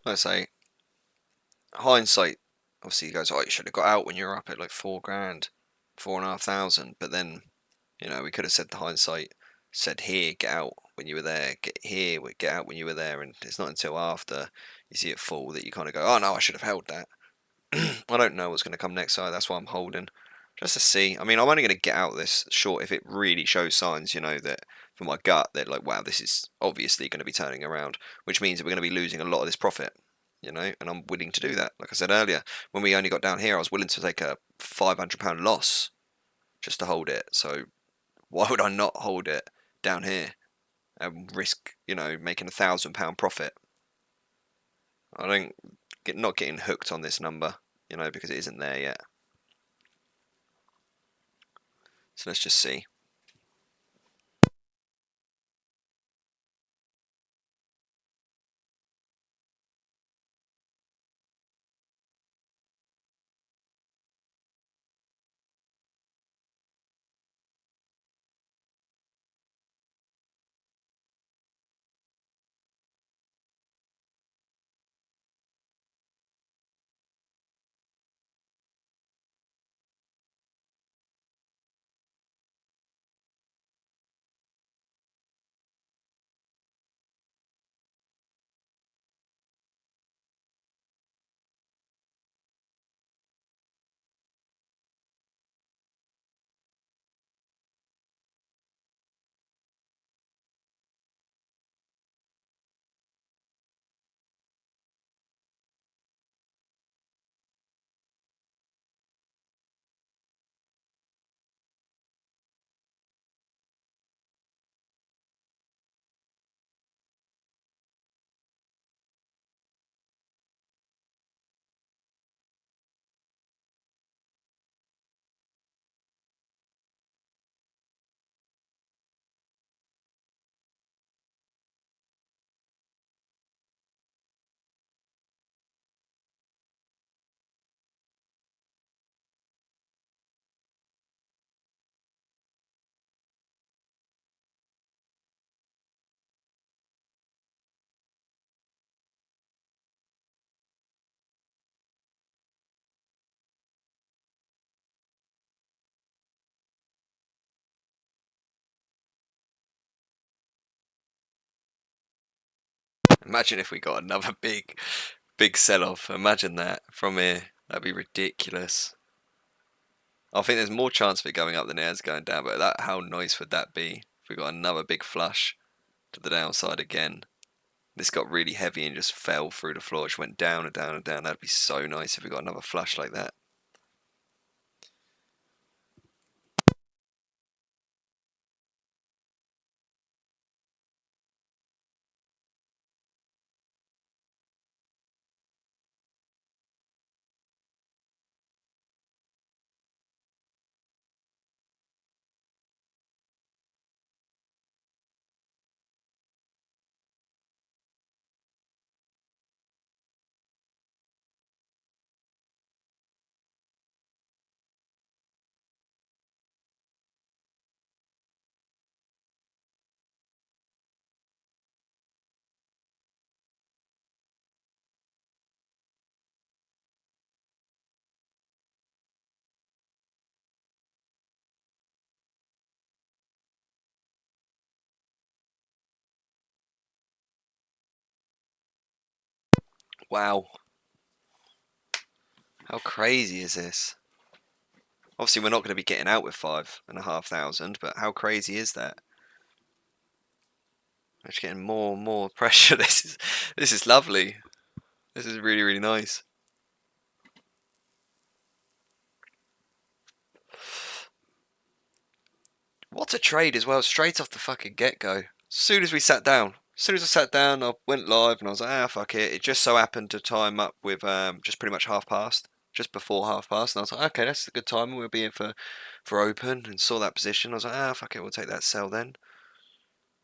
Let's say hindsight. Obviously, he goes, "Oh, you should have got out when you were up at like 4 grand, 4,500." But then, we could have said the hindsight said here, get out when you were there, get here, get out when you were there, and it's not until after you see it fall that you kind of go, "Oh no, I should have held that." I don't know what's going to come next, so that's why I'm holding, just to see. I mean, I'm only going to get out this short if it really shows signs, that for my gut, that like, wow, this is obviously going to be turning around, which means that we're going to be losing a lot of this profit, and I'm willing to do that. Like I said earlier, when we only got down here, I was willing to take a £500 loss just to hold it. So why would I not hold it down here and risk, making £1,000 profit? I don't not getting hooked on this number, because it isn't there yet. So let's just see. Imagine if we got another big sell-off. Imagine that from here. That'd be ridiculous. I think there's more chance of it going up than it is going down, but how nice would that be if we got another big flush to the downside again? This got really heavy and just fell through the floor. It just went down and down and down. That'd be so nice if we got another flush like that. Wow, how crazy is this? Obviously, we're not going to be getting out with 5,500, but how crazy is that? I'm just getting more and more pressure. This is lovely. This is really, really nice. What a trade as well, straight off the fucking get-go. As soon as we sat down. As soon as I sat down, I went live and I was like, ah, fuck it. It just so happened to time up with just pretty much half past, just before half past. And I was like, okay, that's a good time. We'll be in for open and saw that position. I was like, ah, fuck it, we'll take that sell then.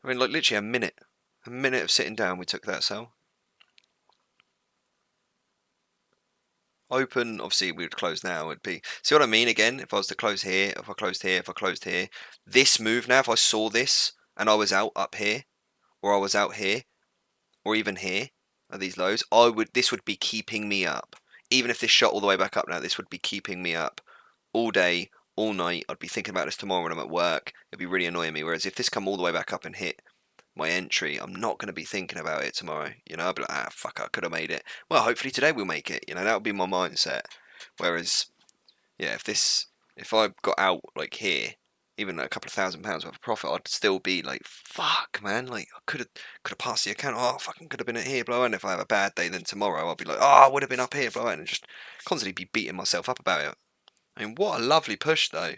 I mean, like literally a minute of sitting down, we took that sell. Open, obviously we would close now. It'd be, see what I mean again? If I was to close here, if I closed here, if I closed here, this move now, if I saw this and I was out up here, or I was out here, or even here at these lows, this would be keeping me up. Even if this shot all the way back up now, this would be keeping me up all day, all night. I'd be thinking about this tomorrow when I'm at work. It'd be really annoying me. Whereas if this come all the way back up and hit my entry, I'm not going to be thinking about it tomorrow. You know, I'll be like, ah, fuck, I could have made it. Well, hopefully today we'll make it. You know, that would be my mindset. Whereas, yeah, if I got out like here, even like a couple of £1,000 worth of profit, I'd still be like, fuck, man, like I could have passed the account. Oh, fucking could have been at here, blow. And if I have a bad day, then tomorrow I'll be like, oh, I would have been up here, blow, and just constantly be beating myself up about it. I mean, what a lovely push though.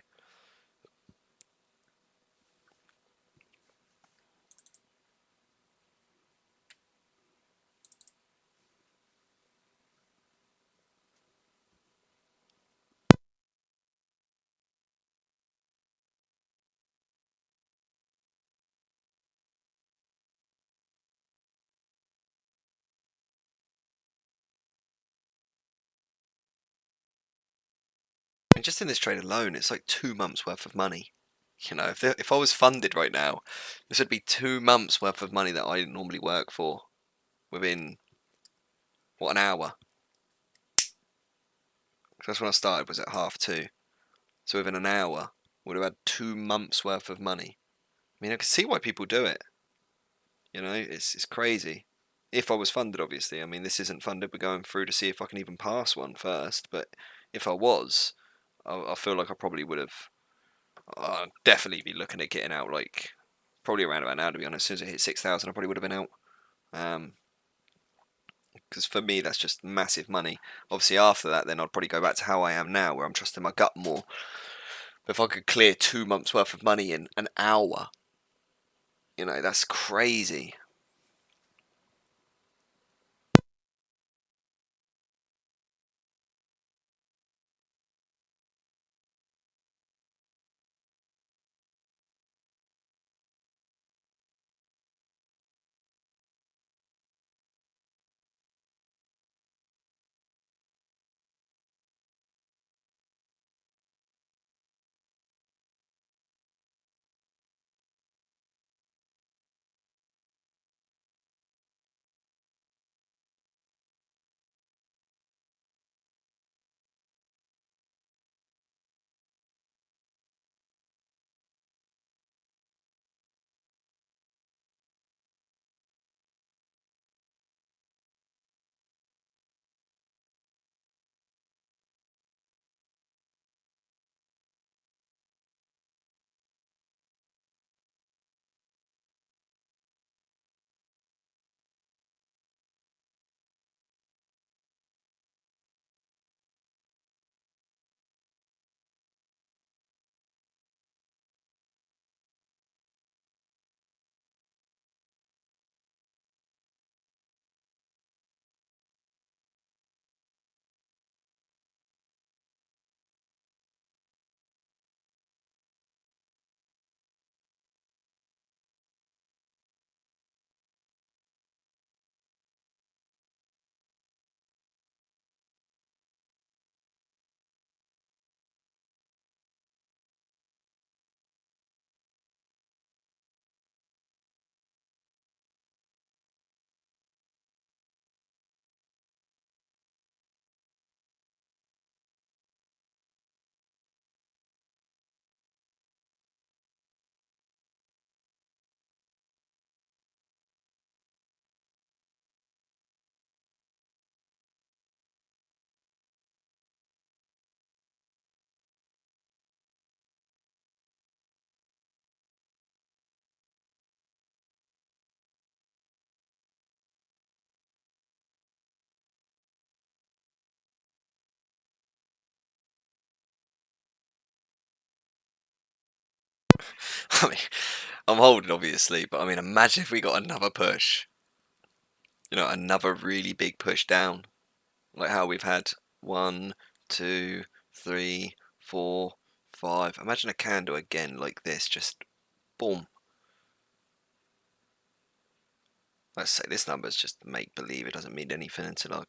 And just in this trade alone, it's like 2 months worth of money. You know, if I was funded right now, this would be 2 months worth of money that I normally work for within what, an hour. Because that's when I started, was at 2:30. So within an hour, would have had 2 months worth of money. I mean, I can see why people do it. You know, it's crazy. If I was funded, obviously. I mean, this isn't funded. We're going through to see if I can even pass one first. But if I was, I feel like I probably would have. I'd definitely be looking at getting out, like probably around about now. To be honest, as soon as it hit 6,000, I probably would have been out. Because for me, that's just massive money. Obviously, after that, then I'd probably go back to how I am now, where I'm trusting my gut more. But if I could clear 2 months worth of money in an hour, you know, that's crazy. I mean, I'm holding obviously, but I mean, imagine if we got another push. Another really big push down, like how we've had one, two, three, four, five. Imagine a candle again like this, just boom. Let's say this number's just make believe. It doesn't mean anything until I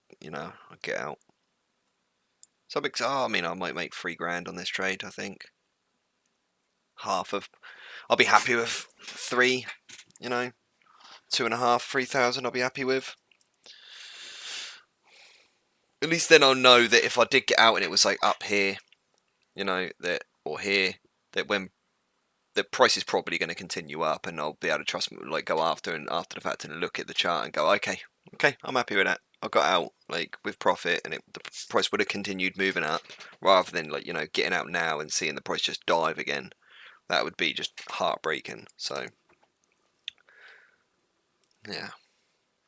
get out. So I mean, I might make 3 grand on this trade. I think half of. I'll be happy with three. You know, 2.5, 3,000. I'll be happy with. At least then I'll know that if I did get out and it was like up here, that or here, that when the price is probably going to continue up, and I'll be able to trust me, like go after the fact and look at the chart and go, okay, I'm happy with that. I got out like with profit, and the price would have continued moving up, rather than getting out now and seeing the price just dive again. That would be just heartbreaking. So yeah.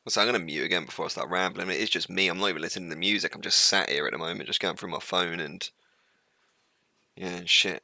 So I'm gonna mute again before I start rambling. It is just me. I'm not even listening to music. I'm just sat here at the moment, just going through my phone and yeah, and shit.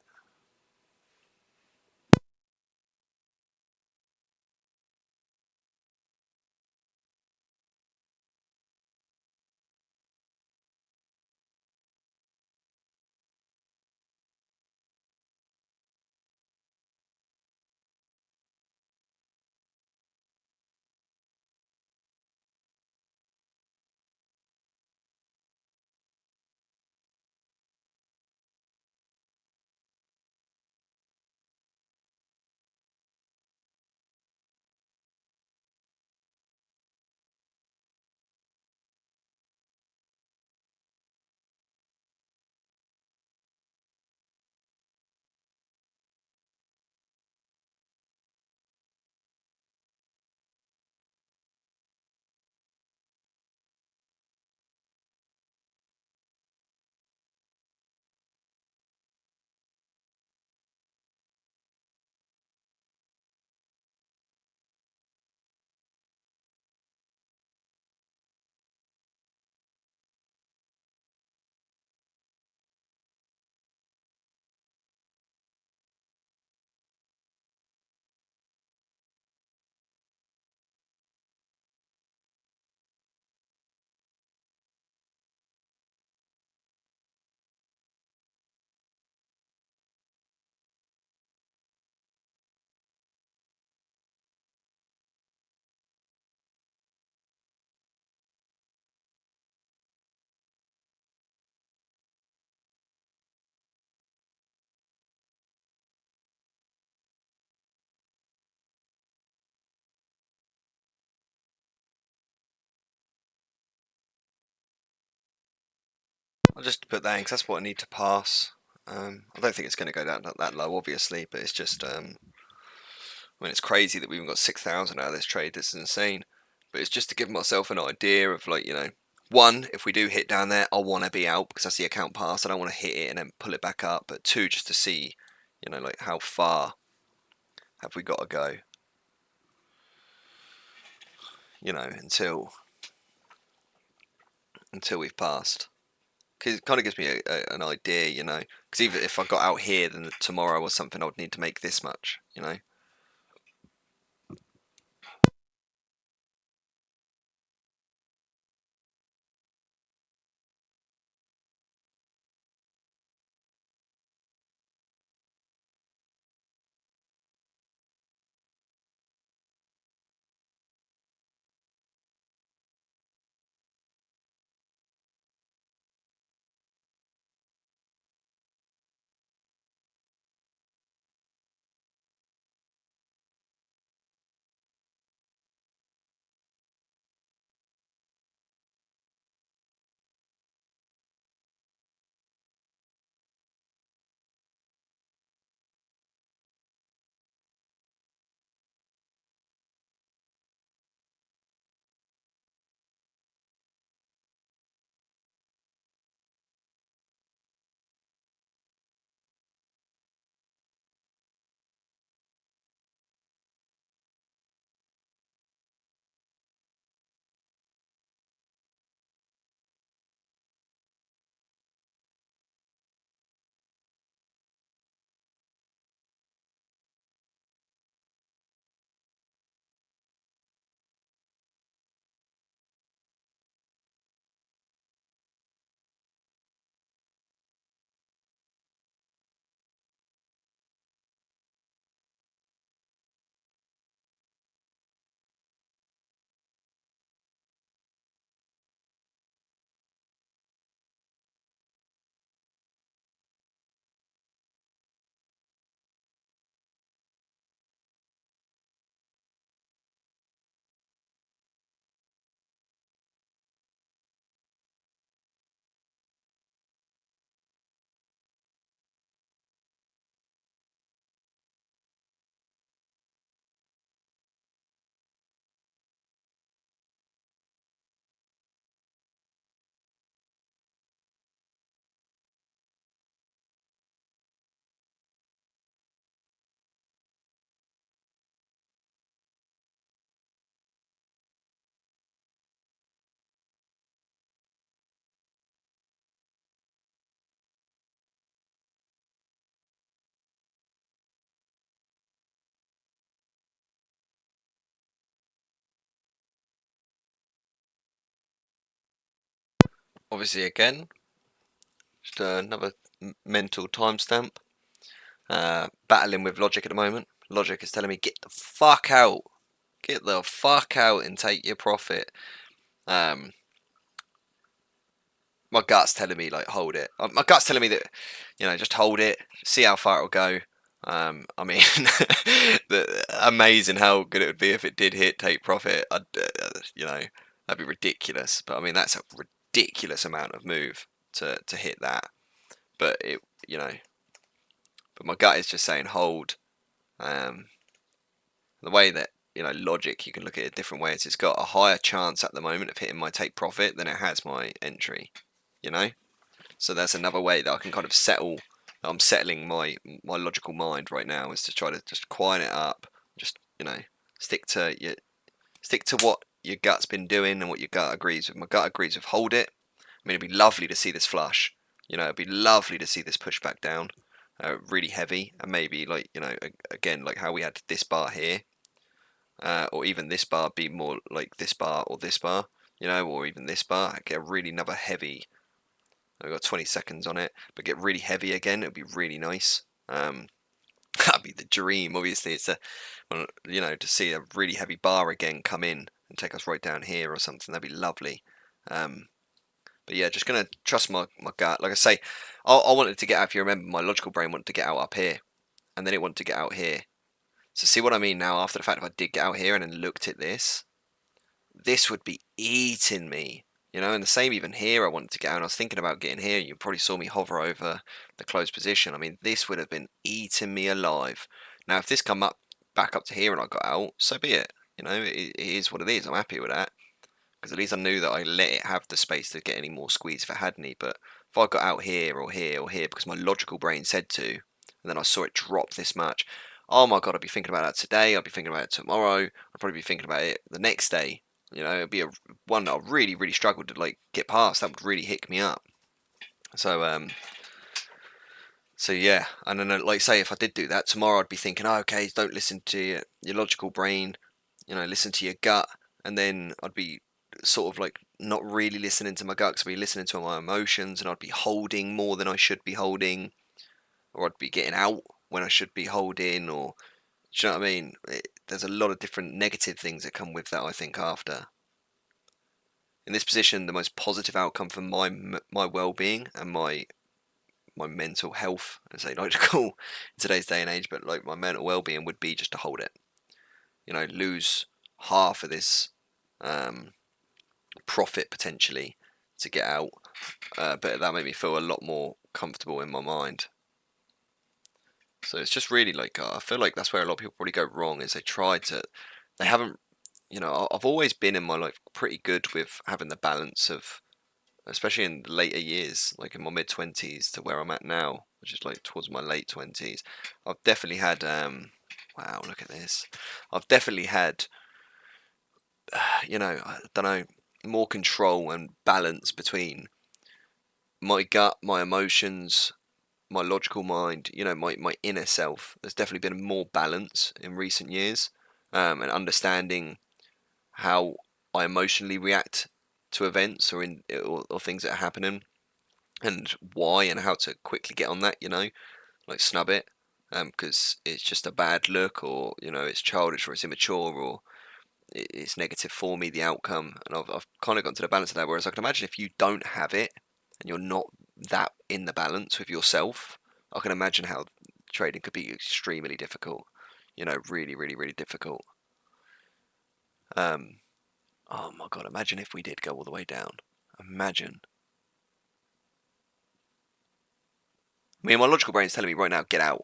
I'll just put that in because that's what I need to pass. I don't think it's going to go down that low, obviously, but it's just I mean, it's crazy that we even got 6,000 out of this trade. This is insane. But it's just to give myself an idea of one, if we do hit down there, I want to be out because that's the account pass. I don't want to hit it and then pull it back up. But two, just to see, like how far have we got to go, until we've passed. Because it kind of gives me an idea, Because even if I got out here, then tomorrow or something, I would need to make this much. obviously again, just another mental timestamp. Battling with logic at the moment. Logic is telling me get the fuck out, and take your profit. My gut's telling me like hold it. My gut's telling me that just hold it, see how far it'll go. I mean, amazing how good it would be if it did hit take profit. That'd be ridiculous. But I mean, that's a ridiculous amount of move to hit that. But but my gut is just saying hold. The way that logic, you can look at it different ways. It's got a higher chance at the moment of hitting my take profit than it has my entry. So that's another way that I can kind of settle. I'm settling my logical mind right now, is to try to just quiet it up. Just stick to what your gut's been doing and what your gut agrees with. My gut agrees with hold it. I mean, it'd be lovely to see this flush. It'd be lovely to see this push back down, really heavy, and maybe like again like how we had this bar here, or even this bar be more like this bar or this bar, or even this bar. Get a really another heavy. I've got 20 seconds on it, but get really heavy again. It'd be really nice. That'd be the dream. Obviously, it's to see a really heavy bar again come in and take us right down here or something. That'd be lovely. But yeah, just gonna trust my gut. Like I say, I wanted to get out. If you remember, my logical brain wanted to get out up here, and then it wanted to get out here. So see what I mean now? After the fact, if I did get out here and then looked at this would be eating me. And the same even here, I wanted to get out, and I was thinking about getting here. You probably saw me hover over the closed position. I mean, this would have been eating me alive. Now, if this come up back up to here and I got out, so be it. It is what it is. I'm happy with that, because at least I knew that I let it have the space to get any more squeeze if it had any. But if I got out here or here or here because my logical brain said to, and then I saw it drop this much, oh my god, I'd be thinking about that today. I'd be thinking about it tomorrow. I'd probably be thinking about it the next day. It'd be one that I really, really struggled to like get past. That would really hick me up. So yeah, and then like say if I did do that tomorrow, I'd be thinking, oh, okay, don't listen to your logical brain, listen to your gut, and then I'd be sort of like not really listening to my gut, because I'd be listening to my emotions, and I'd be holding more than I should be holding, or I'd be getting out when I should be holding, or do you know what I mean? There's a lot of different negative things that come with that, I think, after. In this position, the most positive outcome for my well-being and my mental health, as they like to call in today's day and age, but like my mental well-being would be just to hold it. Lose half of this profit potentially to get out, but that made me feel a lot more comfortable in my mind. So it's just really like I feel like that's where a lot of people probably go wrong, is they haven't. I've always been in my life pretty good with having the balance of, especially in the later years, like in my mid-20s to where I'm at now, which is like towards my late 20s. I've definitely had wow, look at this. I've definitely had I don't know, more control and balance between my gut, my emotions, my logical mind, my inner self. There's definitely been more balance in recent years, and understanding how I emotionally react to events or things that are happening, and why, and how to quickly get on that, like snub it, because it's just a bad look, or it's childish, or it's immature, or it's negative for me, the outcome. And I've kind of got to the balance of that, whereas I can imagine if you don't have it and you're not that in the balance with yourself, I can imagine how trading could be extremely difficult, really, really, really difficult. Oh my god, imagine if we did go all the way down. Imagine. I mean, my logical brain's telling me right now, get out.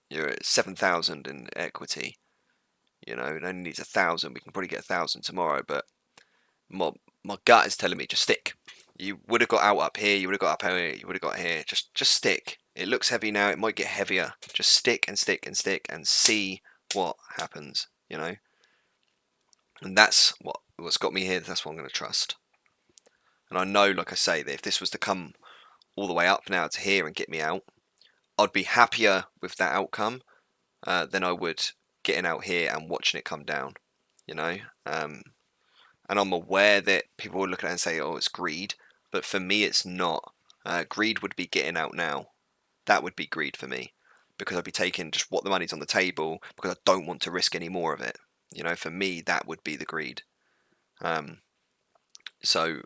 You're at 7,000 in equity. It only needs 1,000. We can probably get 1,000 tomorrow, but my gut is telling me just stick. You would have got out up here. You would have got up here. You would have got here. Just stick. It looks heavy now. It might get heavier. Just stick and stick and stick and see what happens. And that's what's got me here. That's what I'm going to trust. And I know, like I say, that if this was to come all the way up now to here and get me out, I'd be happier with that outcome than I would getting out here and watching it come down. And I'm aware that people will look at it and say, oh, it's greed. but for me it's not. Greed would be getting out now. That would be greed for me, because I'd be taking just what the money's on the table because I don't want to risk any more of it. You know, for me that would be the greed. So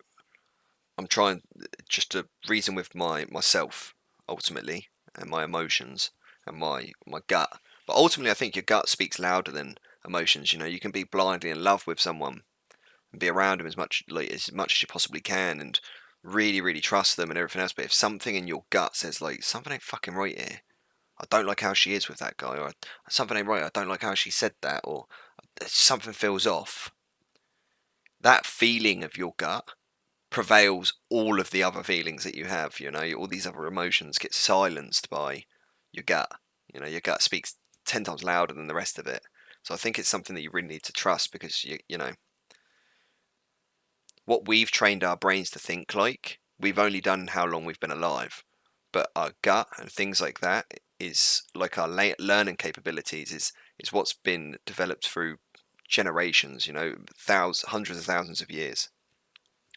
I'm trying just to reason with myself ultimately, and my emotions, and my gut. But ultimately, I think your gut speaks louder than emotions. You know, you can be blindly in love with someone and be around them as much as you possibly can, and really trust them and everything else. But if something in your gut says like something ain't fucking right here, I don't like how she is with that guy, or something ain't right, I don't like how she said that, or something feels off. That feeling of your gut prevails all of the other feelings that you have. You know, all these other emotions get silenced by your gut. You know, your gut speaks 10 times louder than the rest of it. So I think it's something that you really need to trust, because you know what we've trained our brains to think like, we've only done how long we've been alive. But our gut and things like that is like our learning capabilities is what's been developed through generations, you know, hundreds of thousands of years.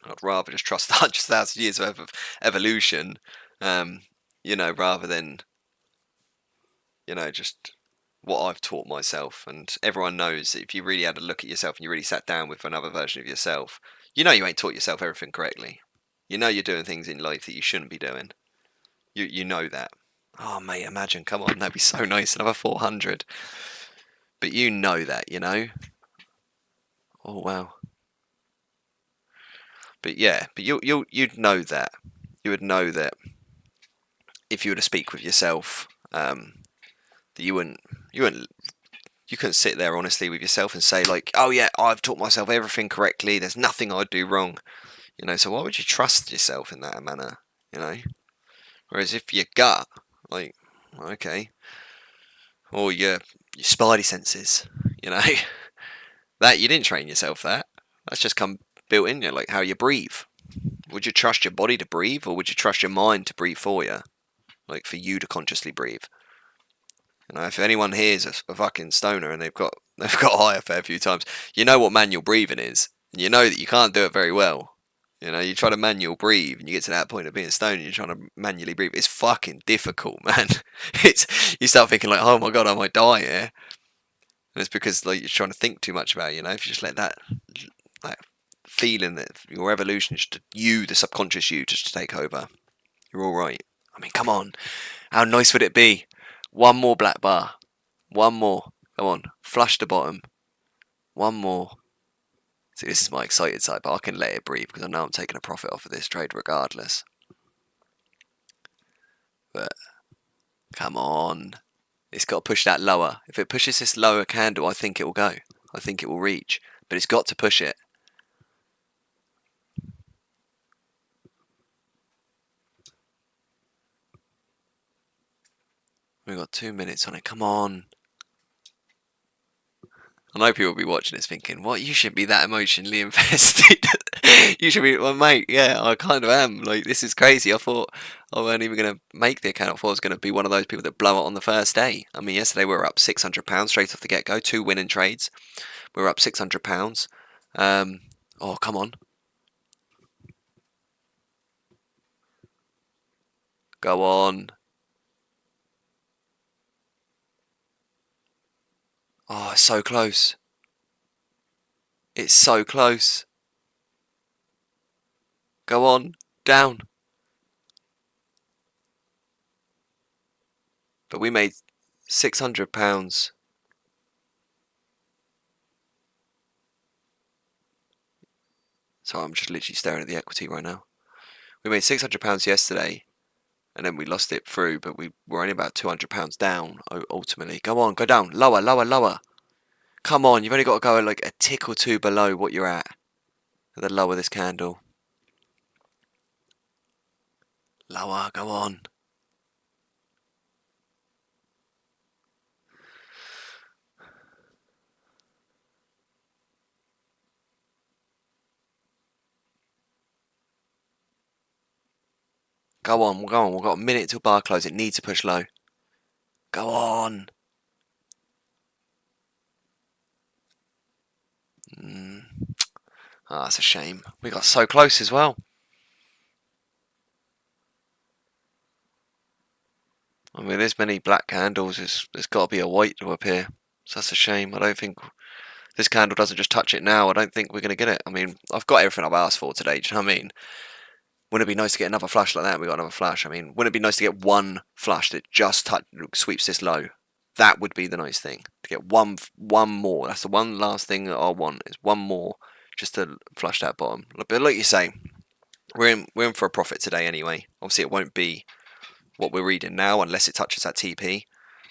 I'd rather just trust the hundreds of thousands of years of evolution, you know, rather than, you know, just what I've taught myself. And everyone knows that if you really had a look at yourself and you really sat down with another version of yourself, you know you ain't taught yourself everything correctly. You know you're doing things in life that you shouldn't be doing. You know that. Oh mate, imagine, come on, that'd be so nice, another 400. But you know that, you know? Oh wow. But yeah, but you'd know that. You would know that if you were to speak with yourself, that you couldn't sit there honestly with yourself and say like, oh yeah, I've taught myself everything correctly, there's nothing I'd do wrong. You know, so why would you trust yourself in that manner? You know? Whereas if your gut, like, okay, or your spidey senses, you know, that you didn't train yourself that. That's just come built in you, like how you breathe. Would you trust your body to breathe, or would you trust your mind to breathe for you? Like for you to consciously breathe. You know, if anyone hears a fucking stoner and they've got high a fair few times, you know what manual breathing is. You know that you can't do it very well. You know, you try to manual breathe and you get to that point of being stoned and you're trying to manually breathe. It's fucking difficult, man. You start thinking like, oh my god, I might die here. And it's because like you're trying to think too much about it, you know. If you just let that feeling that your evolution is just you, the subconscious you, just to take over, you're all right. I mean, come on, how nice would it be? One more black bar, one more. Come on, flush the bottom. One more. See, this is my excited side, but I can let it breathe because I know I'm taking a profit off of this trade regardless. But come on, it's got to push that lower. If it pushes this lower candle, I think it will go. I think it will reach, but it's got to push it. We've got 2 minutes on it. Come on. I know people will be watching this thinking, what, you should be that emotionally invested. You should be, well, mate, yeah, I kind of am. Like, this is crazy. I thought I weren't even going to make the account. I thought I was going to be one of those people that blow it on the first day. I mean, yesterday we were up £600 straight off the get-go. 2 winning trades. We were up £600. Oh, come on. Go on. Oh, it's so close. It's so close. Go on. Down. But we made £600. So I'm just literally staring at the equity right now. We made £600 yesterday, and then we lost it through, but we were only about £200 down ultimately. Go on, go down. Lower, lower, lower. Come on, you've only got to go like a tick or two below what you're at. And then lower this candle. Lower, go on. Go on, go on. We've got a minute till bar close. It needs to push low. Go on. Oh, that's a shame. We got so close as well. I mean, there's many black candles. There's got to be a white to appear. So that's a shame. I don't think this candle doesn't just touch it now. I don't think we're going to get it. I mean, I've got everything I've asked for today. Do you know what I mean? Wouldn't it be nice to get another flash like that? We got another flash. I mean, wouldn't it be nice to get one flash that just sweeps this low? That would be the nice thing. To get one more. That's the one last thing that I want, is one more just to flush that bottom. But like you say, we're in for a profit today anyway. Obviously, it won't be what we're reading now unless it touches that TP.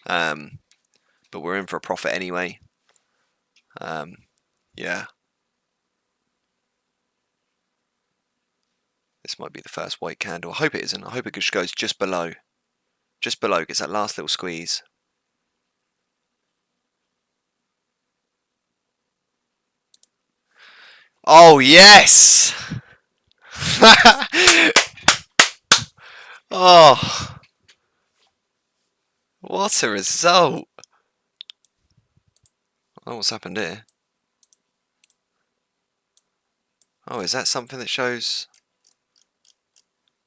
But we're in for a profit anyway. Yeah. This might be the first white candle. I hope it isn't. I hope it just goes just below. Just below, gets that last little squeeze. Oh, yes! Oh, what a result! Oh, what's happened here? Oh, is that something that shows...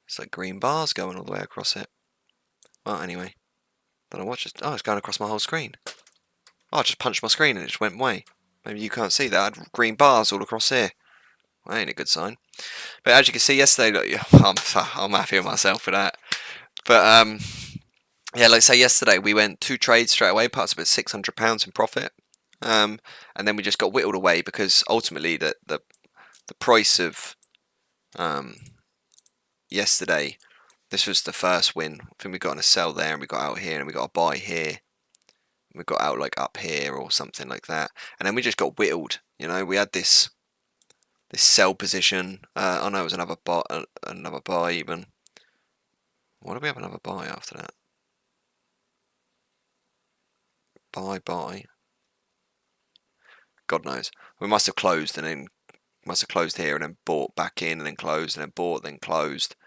It's like green bars going all the way across it. Well, anyway. Don't know what just... Oh, it's going across my whole screen. Oh, I just punched my screen and it just went away. Maybe you can't see that. I had green bars all across here. Well, that ain't a good sign. But as you can see yesterday, look, I'm happy with myself for that. But, yeah, like I say, yesterday we went 2 trades straight away, put us about £600 in profit. And then we just got whittled away because ultimately the price of yesterday, this was the first win. I think we got on a sell there and we got out here and we got a buy here. We got out like up here or something like that. And then we just got whittled. You know, we had this sell position. Oh no, it was another buy even. Why do we have another buy after that? Buy. God knows. We must have closed and then here and then bought back in and then closed and then bought then closed.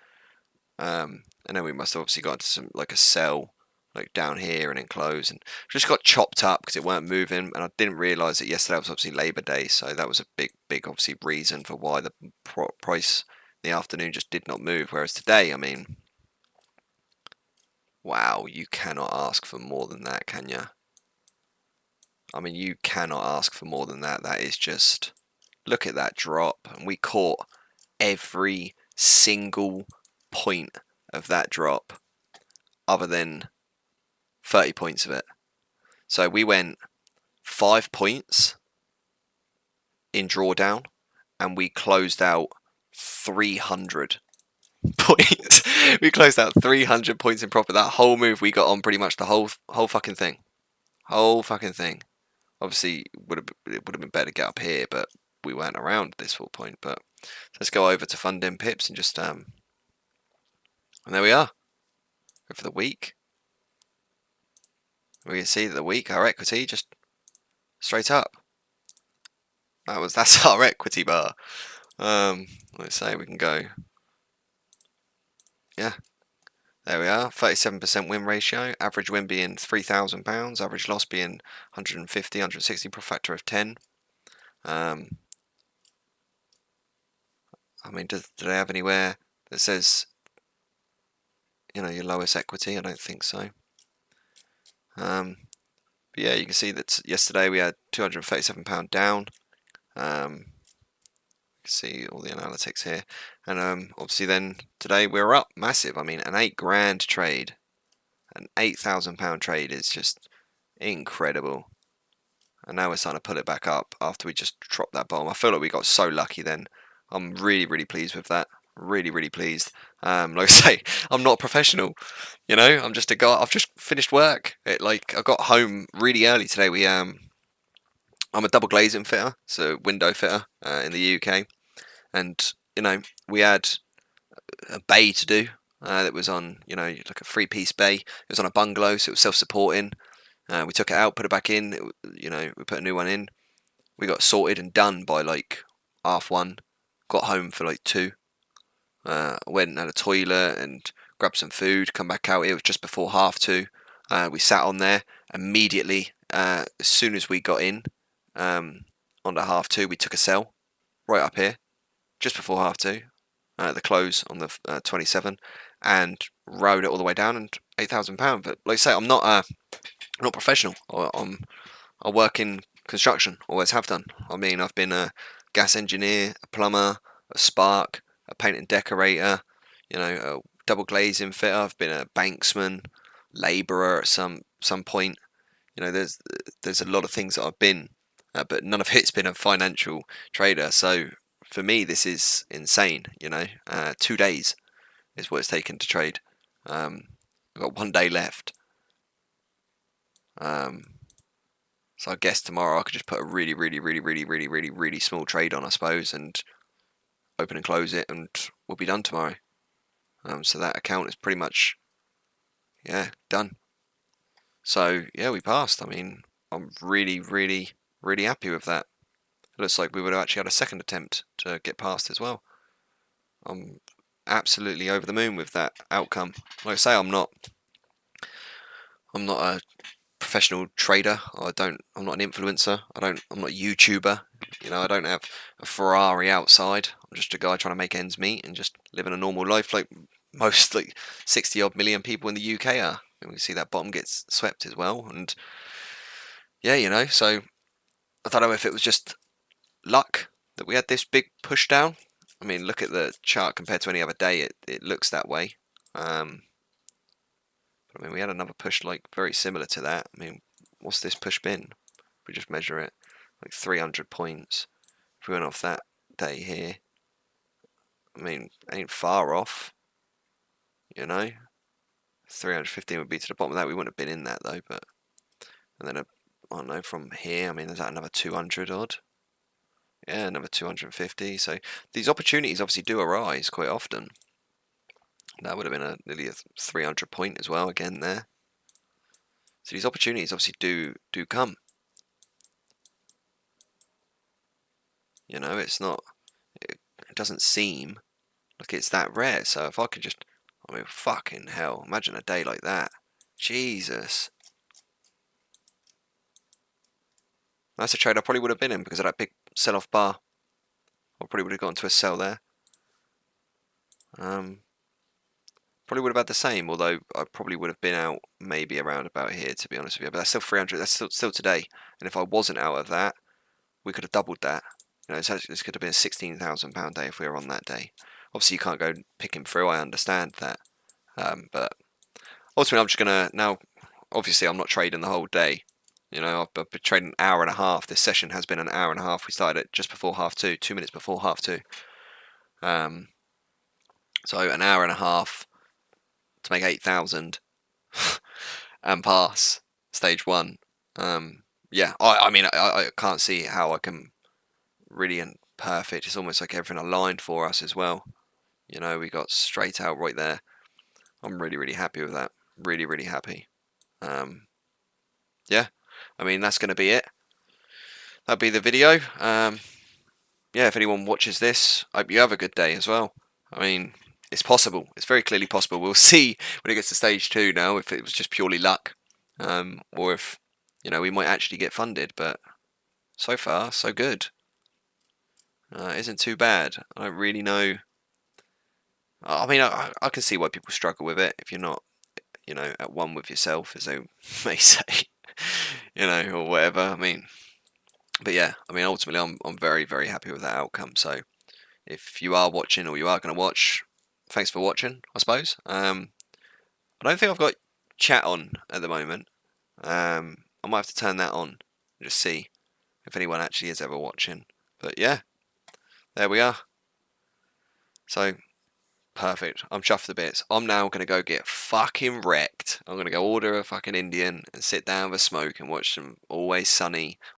And then we must have obviously got to some like a sell like down here and then close and just got chopped up because it weren't moving. And I didn't realise that yesterday was obviously Labour Day, so that was a big obviously reason for why the price in the afternoon just did not move. Whereas today, I mean, wow, you cannot ask for more than that, can you? I mean, you cannot ask for more than that. That is just, look at that drop, and we caught every single point of that drop other than 30 points of it. So we went 5 points in drawdown and we closed out 300 points. We closed out 300 points in profit. That whole move we got on pretty much the whole fucking thing. Obviously, it would have been better to get up here, but we weren't around this whole point. But let's go over to Funding Pips and just and there we are. Go for the week. We can see that the week, our equity just straight up. That's our equity bar. Let's say we can go. Yeah. There we are, 37% win ratio, average win being £3,000, average loss being 150, 160, per factor of 10. I mean, do they have anywhere that says, you know, your lowest equity? I don't think so. But yeah, you can see that yesterday we had £237 down. You can see all the analytics here. And obviously then today we're up massive. I mean, an £8,000 trade, an £8,000 trade is just incredible. And now we're starting to pull it back up after we just dropped that bomb. I feel like we got so lucky then. I'm really pleased with that. Really pleased. Like I say, I'm not a professional. You know, I'm just a guy. I've just finished work. I got home really early today. I'm a double glazing fitter, so window fitter in the UK. And, you know, we had a bay to do that was on, you know, like a 3-piece bay. It was on a bungalow, so it was self-supporting. We took it out, put it back in, you know, we put a new one in. We got sorted and done by like 1:30. Got home for like 2. Went and had a toilet and grabbed some food, come back out. It was just before 2:30. We sat on there immediately. As soon as we got in on the 2:30, we took a sell right up here, just before 2:30. The close on the 27, and rode it all the way down, and £8,000. But like I say, I'm not professional. I work in construction, always have done. I mean, I've been a gas engineer, a plumber, a spark, a paint and decorator, a double glazing fitter. I've been a banksman, labourer at some point. There's a lot of things that I've been, but none of it's been a financial trader. So for me, this is insane. 2 days is what it's taken to trade. I've got 1 day left. So I guess tomorrow I could just put a really, really, really, really, really, really, really small trade on, I suppose, and open and close it, and we'll be done tomorrow. So that account is pretty much, done. So yeah, we passed. I mean, I'm really, really, really happy with that. It looks like we would have actually had a second attempt to get past as well. I'm absolutely over the moon with that outcome. Like I say, I'm not a professional trader. I'm not an influencer. I'm not a YouTuber. I don't have a Ferrari outside. I'm just a guy trying to make ends meet and just living a normal life like most 60 odd million people in the UK are. And we see that bottom gets swept as well. And yeah, so I don't know if it was just luck that we had this big push down. I mean, look at the chart compared to any other day. It looks that way. But I mean, we had another push very similar to that. I mean, what's this push been? If we just measure it, 300 points. If we went off that day here, I mean, ain't far off. 315 would be to the bottom of that. We wouldn't have been in that though, but and then I don't know, from here, I mean, there's that another 200 odd. Yeah, another 250. So these opportunities obviously do arise quite often. That would have been nearly a 300 point as well again there. So these opportunities obviously do come. It's not. It doesn't seem like it's that rare. So if I could just, I mean, fucking hell! Imagine a day like that. Jesus. That's a trade I probably would have been in because of that big sell-off bar. I probably would have gone to a sell there. Probably would have had the same, although I probably would have been out maybe around about here, to be honest with you. But that's still 300. That's still today. And if I wasn't out of that, we could have doubled that. This could have been a £16,000 day if we were on that day. Obviously, you can't go picking through. I understand that. But ultimately, I'm just gonna now. Obviously, I'm not trading the whole day. I've been trading an hour and a half. This session has been an hour and a half. We started at just before 2:30, 2 minutes before 2:30. So an hour and a half to make 8,000 and pass stage 1. Yeah, I mean, I can't see how I can really and perfect. It's almost like everything aligned for us as well. We got straight out right there. I'm really, really happy with that. Really, really happy. Yeah, I mean, that's going to be it. That'll be the video. Yeah, if anyone watches this, I hope you have a good day as well. I mean, it's possible. It's very clearly possible. We'll see when it gets to stage 2 now if it was just purely luck, or if we might actually get funded. But so far, so good. Isn't too bad. I don't really know. I mean, I can see why people struggle with it if you're not, at one with yourself, as they may say, or whatever. I mean, but yeah, I mean, ultimately, I'm very, very happy with that outcome. So, if you are watching or you are going to watch, thanks for watching, I suppose. I don't think I've got chat on at the moment. I might have to turn that on and just see if anyone actually is ever watching. But yeah, there we are. So, perfect. I'm chuffed to bits. I'm now going to go get fucking wrecked. I'm going to go order a fucking Indian and sit down with a smoke and watch some Always Sunny